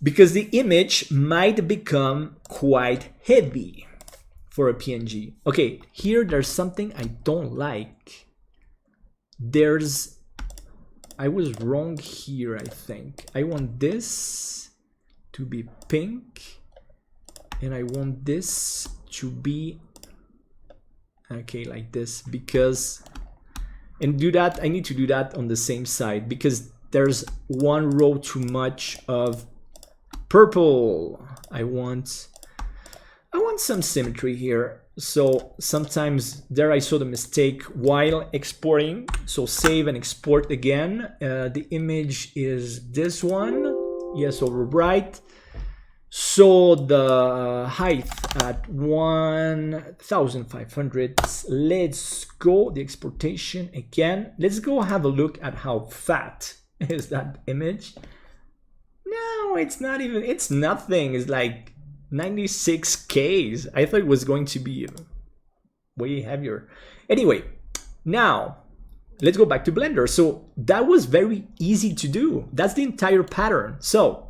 Because the image might become quite heavy for a PNG. Okay, here there's something I don't like. I was wrong here, I think. I want this to be pink. And I want this to be, okay, like this, because, and do that, I need to do that on the same side because there's one row too much of purple. I want some symmetry here. So sometimes there I saw the mistake while exporting. So save and export again. The image is this one. Yes, overwrite. So the height at 1,500. Let's go the exportation again. Let's go have a look at how fat is that image. No, it's not even, it's nothing. It's like 96Ks. I thought it was going to be way heavier. Anyway, now let's go back to Blender. So that was very easy to do. That's the entire pattern. So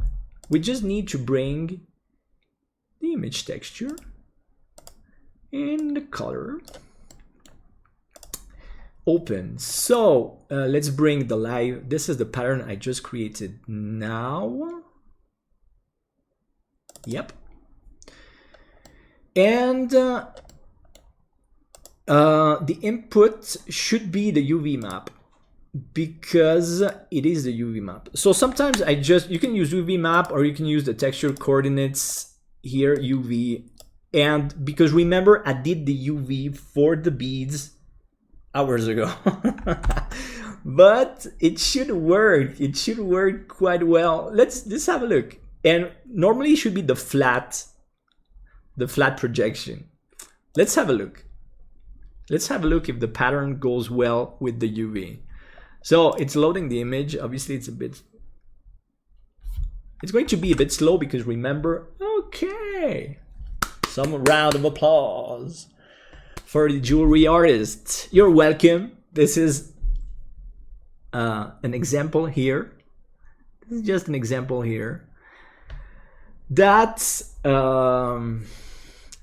we just need to bring the image texture and the color. Open. So let's bring the live. This is the pattern I just created now. Yep. And the input should be the UV map because it is the UV map. So sometimes you can use UV map or you can use the texture coordinates here, UV. And because remember, I did the UV for the beads hours ago. But it should work. It should work quite well. Let's have a look. And normally it should be the flat projection. Let's have a look. Let's have a look if the pattern goes well with the UV. So it's loading the image. Obviously it's going to be a bit slow because remember, okay. Some round of applause for the jewelry artist. You're welcome. This is an example here. This is just an example here. That's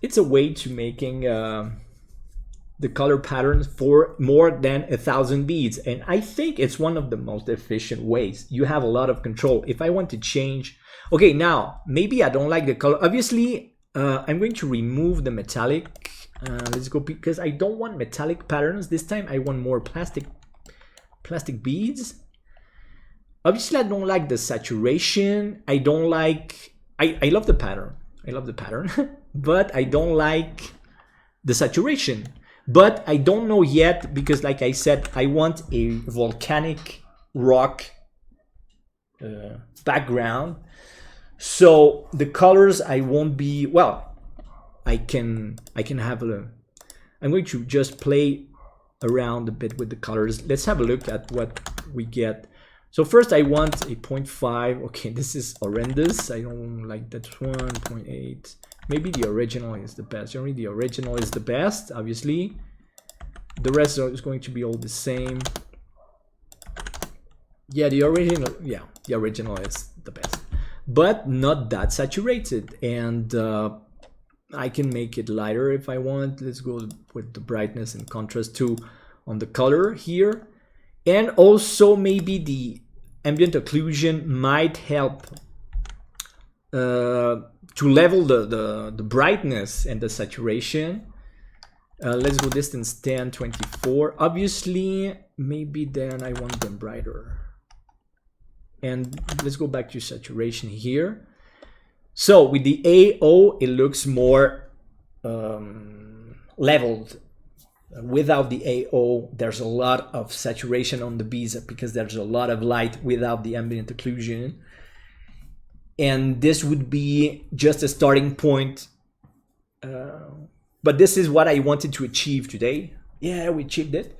it's a way to making the color patterns for more than 1,000 beads, and I think it's one of the most efficient ways. You have a lot of control. If I want to change, okay, now maybe I don't like the color. Obviously, I'm going to remove the metallic. Let's go, because I don't want metallic patterns this time. I want more plastic beads. Obviously, I don't like the saturation. I don't like, I love the pattern. I love the pattern, but I don't like the saturation. But I don't know yet because, like I said, I want a volcanic rock background. So the colors I won't be, well, I can have a, I'm going to just play around a bit with the colors. Let's have a look at what we get. So first I want a 0.5. Okay, this is horrendous. I don't like that one. 0.8. Maybe the original is the best. Generally the original is the best, obviously. The rest is going to be all the same. Yeah, the original is the best. But not that saturated. And I can make it lighter if I want. Let's go with the brightness and contrast too on the color here. And also maybe the ambient occlusion might help to level the brightness and the saturation. Let's go distance 10, 24. Obviously, maybe then I want them brighter. And let's go back to saturation here. So with the AO, it looks more leveled. Without the AO, there's a lot of saturation on the beads because there's a lot of light without the ambient occlusion. And this would be just a starting point. But this is what I wanted to achieve today. Yeah, we achieved it.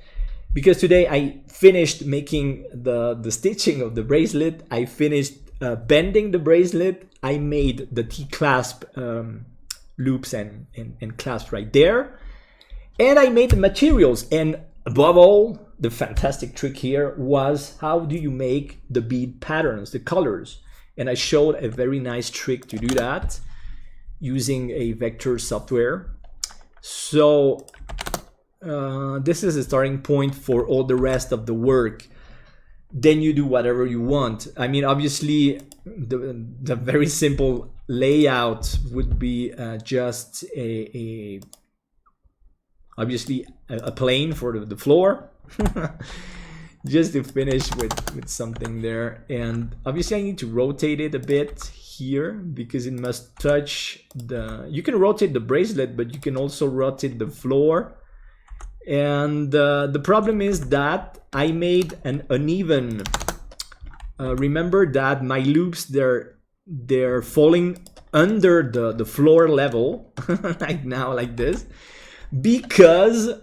Because today I finished making the stitching of the bracelet. I finished bending the bracelet. I made the T-clasp loops and clasps right there. And I made the materials. And above all, the fantastic trick here was how do you make the bead patterns, the colors. And I showed a very nice trick to do that using a vector software. So this is a starting point for all the rest of the work. Then you do whatever you want. I mean, obviously, the very simple layout would be just obviously a plane for the floor. Just to finish with something there. And obviously I need to rotate it a bit here because it must touch the, you can rotate the bracelet, but you can also rotate the floor. And the problem is that I made an uneven, remember that my loops, they're falling under the floor level, like now, like this, because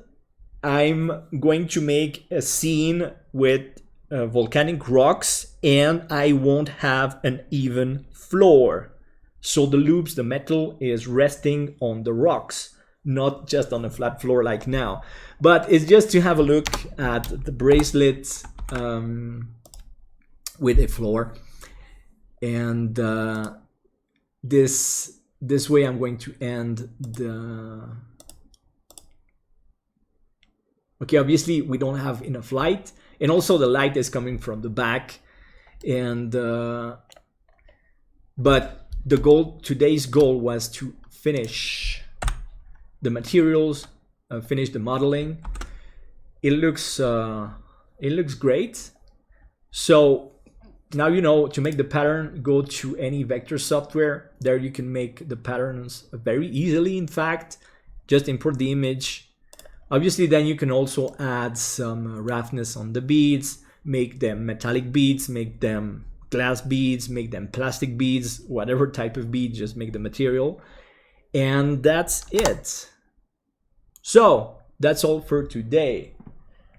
I'm going to make a scene with volcanic rocks and I won't have an even floor. So the loops, the metal is resting on the rocks, not just on a flat floor like now. But it's just to have a look at the bracelet with a floor. And this way I'm going to end the... Okay, obviously we don't have enough light, and also the light is coming from the back. And but the goal, today's goal, was to finish the materials, finish the modeling. It looks great. So now you know to make the pattern, go to any vector software. There you can make the patterns very easily. In fact, just import the image. Obviously, then you can also add some roughness on the beads, make them metallic beads, make them glass beads, make them plastic beads, whatever type of bead, just make the material. And that's it. So that's all for today.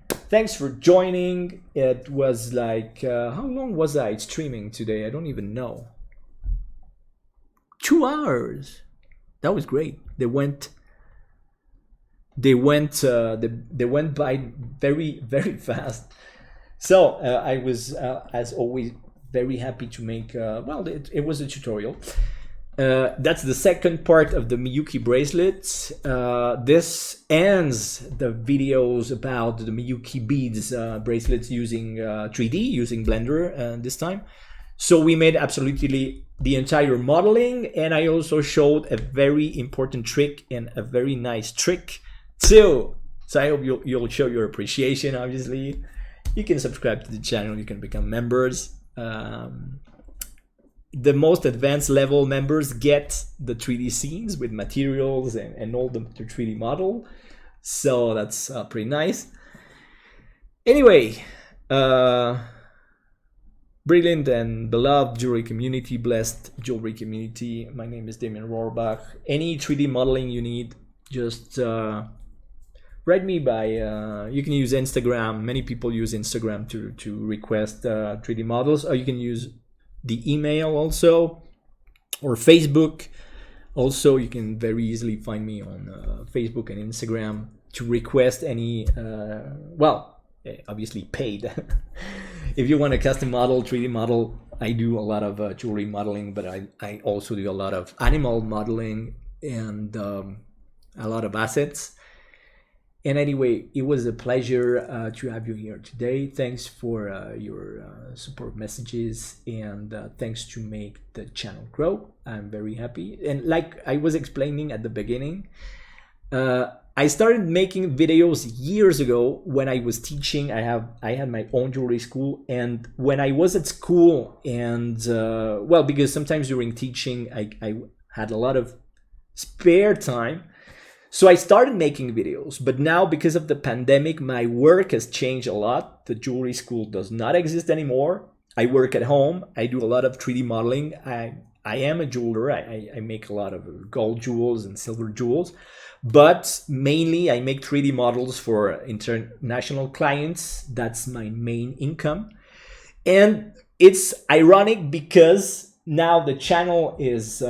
Thanks for joining. It was like, how long was I streaming today? I don't even know. 2 hours. That was great. They went by very, very fast. So I was, as always, very happy to make, well, it was a tutorial. That's the second part of the MIYUKI bracelets. This ends the videos about the MIYUKI beads bracelets using 3D, using Blender this time. So we made absolutely the entire modeling, and I also showed a very important trick and a very nice trick too. So I hope you'll show your appreciation. Obviously, you can subscribe to the channel, you can become members. the most advanced level members get the 3D scenes with materials and all the 3D model. So that's pretty nice. Anyway, brilliant and beloved jewelry community, blessed jewelry community. My name is Damien Rohrbach. Any 3D modeling you need, just write me by, you can use Instagram. Many people use Instagram to request 3D models, or you can use the email also, or Facebook. Also, you can very easily find me on Facebook and Instagram to request any, well, obviously paid. If you want a custom model, 3D model, I do a lot of jewelry modeling, but I also do a lot of animal modeling and a lot of assets. And anyway, it was a pleasure to have you here today. Thanks for your support messages, and thanks to make the channel grow. I'm very happy. And like I was explaining at the beginning, I started making videos years ago when I was teaching. I had my own jewelry school, and when I was at school, and well, because sometimes during teaching I had a lot of spare time. So I started making videos, but now because of the pandemic, my work has changed a lot. The jewelry school does not exist anymore. I work at home. I do a lot of 3D modeling. I am a jeweler. I make a lot of gold jewels and silver jewels, but mainly I make 3D models for international clients. That's my main income. And it's ironic because now the channel is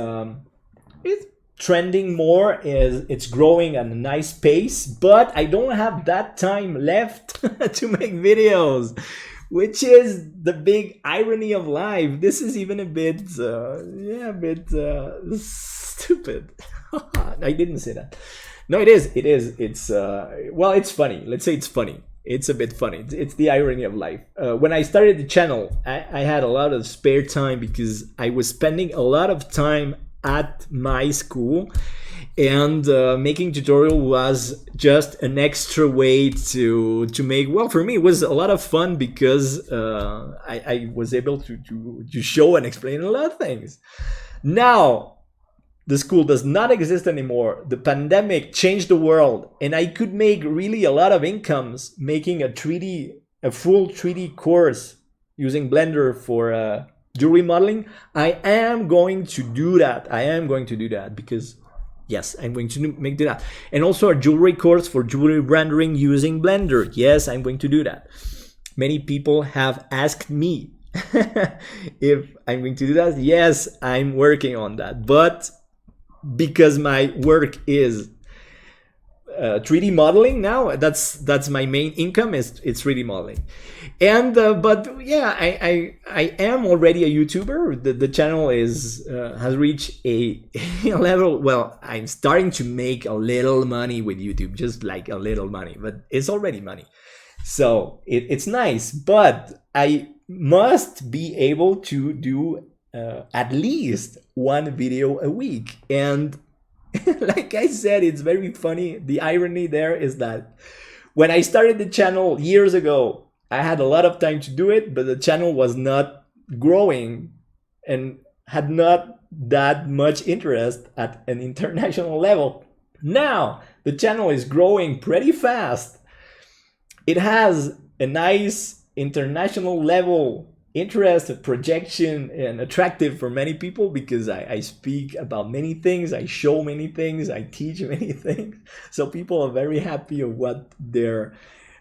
it's trending more, it's growing at a nice pace, but I don't have that time left to make videos, which is the big irony of life. This is even a bit yeah, a bit stupid. I didn't say that. No, it is it's well, it's funny. Let's say it's funny. It's a bit funny. It's the irony of life. When I started the channel, I had a lot of spare time because I was spending a lot of time at my school, and making tutorial was just an extra way to make, well, for me it was a lot of fun because I was able to show and explain a lot of things. Now the school does not exist anymore. The pandemic changed the world, and I could make really a lot of incomes making a full 3D course using Blender for jewelry modeling. I am going to do that. I am going to do that because, yes, I'm going to do that. And also a jewelry course for jewelry rendering using Blender. Yes, I'm going to do that. Many people have asked me if I'm going to do that. Yes, I'm working on that. But because my work is 3D modeling now, that's my main income, it's 3D modeling. And but yeah, I am already a YouTuber. The channel is has reached a level. Well, I'm starting to make a little money with YouTube, just like a little money, but it's already money. So it's nice, but I must be able to do at least one video a week. And like I said, it's very funny. The irony there is that when I started the channel years ago, I had a lot of time to do it, but the channel was not growing and had not that much interest at an international level. Now the channel is growing pretty fast. It has a nice international level interest, projection, and attractive for many people because I speak about many things, I show many things, I teach many things. So people are very happy of what they're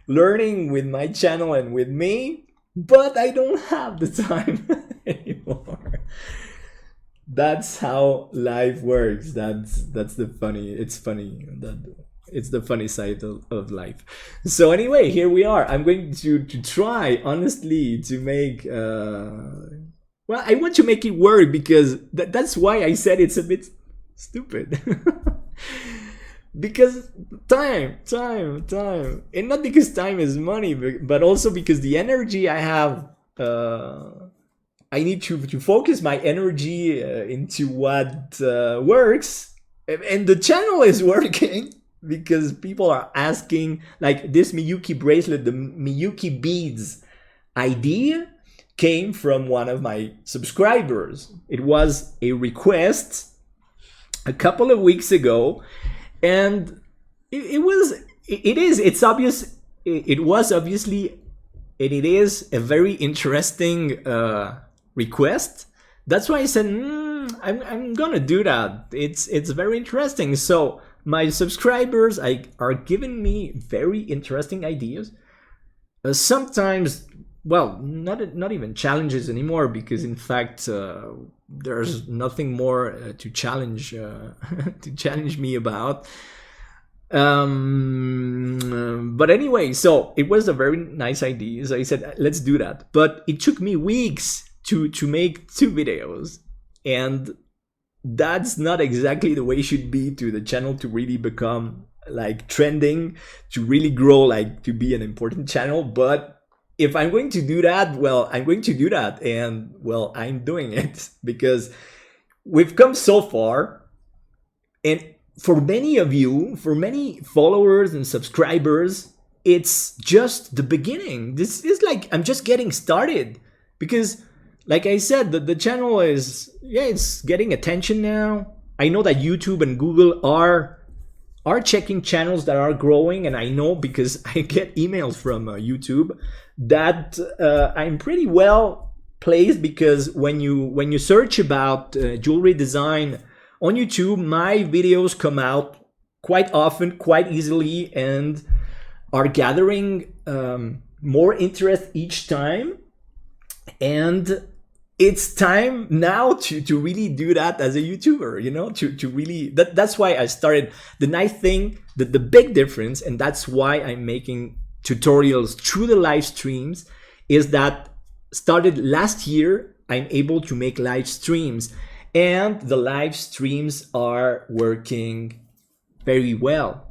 learning with my channel and with me, but I don't have the time anymore. That's how life works. That's the funny. It's funny that it's the funny side of life. So anyway, here we are. I'm going to try honestly to make well, I want to make it work because that's why I said it's a bit stupid. Because time, and not because time is money, but also because the energy I have, I need to focus my energy into what works, and the channel is working because people are asking, like this MIYUKI bracelet, the MIYUKI beads idea came from one of my subscribers. It was a request a couple of weeks ago, and it was obviously, and it is a very interesting request. That's why I said, I'm gonna do that. It's very interesting. So my subscribers are giving me very interesting ideas. Sometimes, well, not even challenges anymore, because in fact there's nothing more to challenge me about. But anyway, so it was a very nice idea. So I said, let's do that. But it took me weeks to make 2 videos, and that's not exactly the way it should be to the channel to really become like trending, to really grow, like to be an important channel. But if I'm going to do that, well, I'm going to do that, and well, I'm doing it because we've come so far. And for many of you, for many followers and subscribers, it's just the beginning. This is like, I'm just getting started, because like I said, the channel is, it's getting attention now. I know that YouTube and Google are checking channels that are growing, and I know because I get emails from YouTube that I'm pretty well placed, because when you search about jewelry design on YouTube, my videos come out quite often, quite easily, and are gathering more interest each time. And it's time now to really do that as a YouTuber, you know, to really, that's why I started. The nice thing, the big difference, and that's why I'm making tutorials through the live streams, is that started last year, I'm able to make live streams, and the live streams are working very well.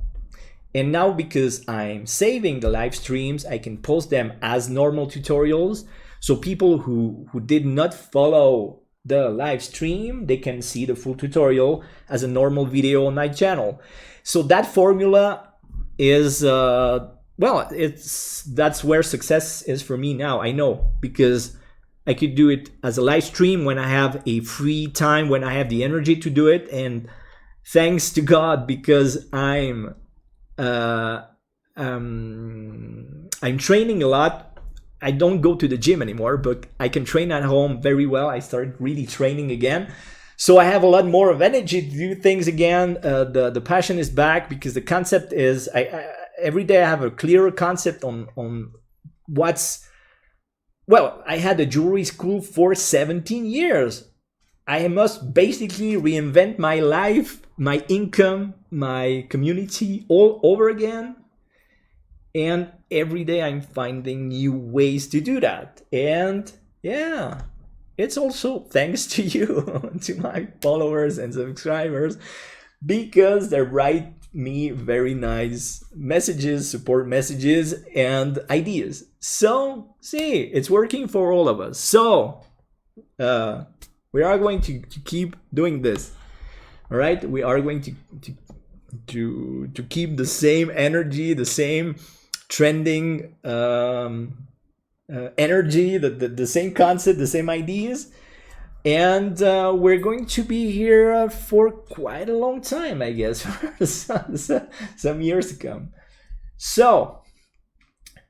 And now, because I'm saving the live streams, I can post them as normal tutorials. So people who did not follow the live stream, they can see the full tutorial as a normal video on my channel. So that formula is, well, that's where success is for me now. I know, because I could do it as a live stream when I have a free time, when I have the energy to do it. And thanks to God, because I'm training a lot. I don't go to the gym anymore, but I can train at home very well. I started really training again. So I have a lot more of energy to do things again. The passion is back, because the concept is, every day I have a clearer concept on what's, well, I had a jewelry school for 17 years. I must basically reinvent my life, my income, my community all over again. And every day I'm finding new ways to do that. And yeah, it's also thanks to you, to my followers and subscribers, because they write me very nice messages, support messages, and ideas. So see, it's working for all of us. So we are going to keep doing this. All right, we are going to keep the same energy, the same trending energy, the same concept, the same ideas, and we're going to be here for quite a long time, I guess, for some years to come. So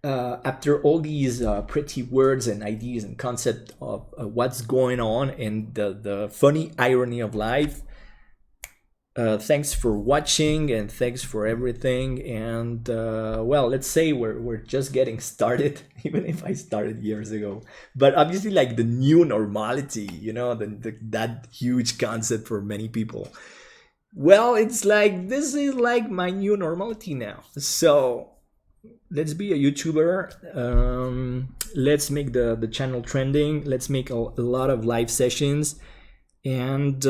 after all these pretty words and ideas and concept of what's going on and the funny irony of life, thanks for watching, and thanks for everything. And well, let's say we're just getting started, even if I started years ago. But obviously, like the new normality, you know, that huge concept for many people. Well, it's like, this is like my new normality now. So let's be a YouTuber. Let's make the channel trending. Let's make a lot of live sessions, and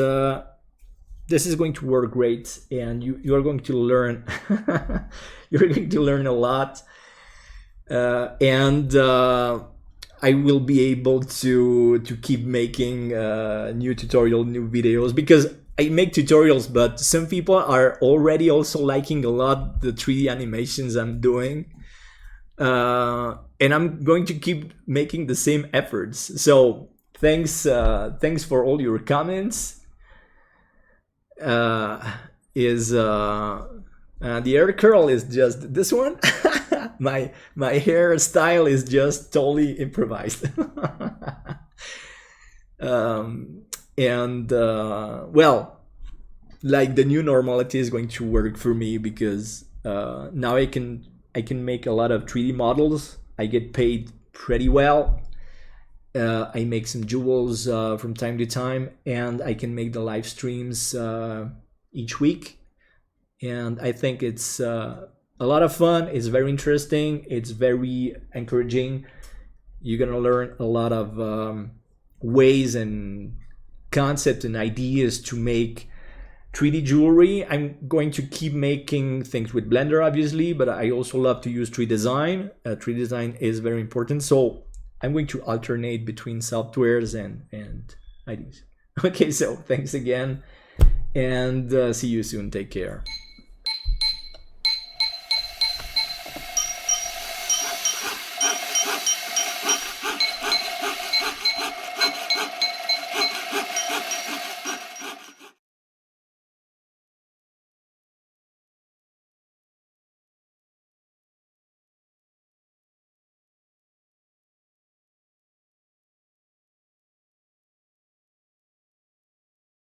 this is going to work great, and you are going to learn. You're going to learn a lot, and I will be able to keep making new videos, because I make tutorials, but some people are already also liking a lot the 3D animations I'm doing. and I'm going to keep making the same efforts. So thanks for all your comments. The hair curl is just this one. my hairstyle is just totally improvised. Well, like the new normality is going to work for me because now I can make a lot of 3D models. I get paid pretty well. I make some jewels from time to time, and I can make the live streams each week. And I think it's a lot of fun. It's very interesting. It's very encouraging. You're gonna learn a lot of ways and concepts and ideas to make 3D jewelry. I'm going to keep making things with Blender, obviously, but I also love to use 3D design. 3D design is very important. So I'm going to alternate between softwares and ideas. Okay, so thanks again, and see you soon. Take care.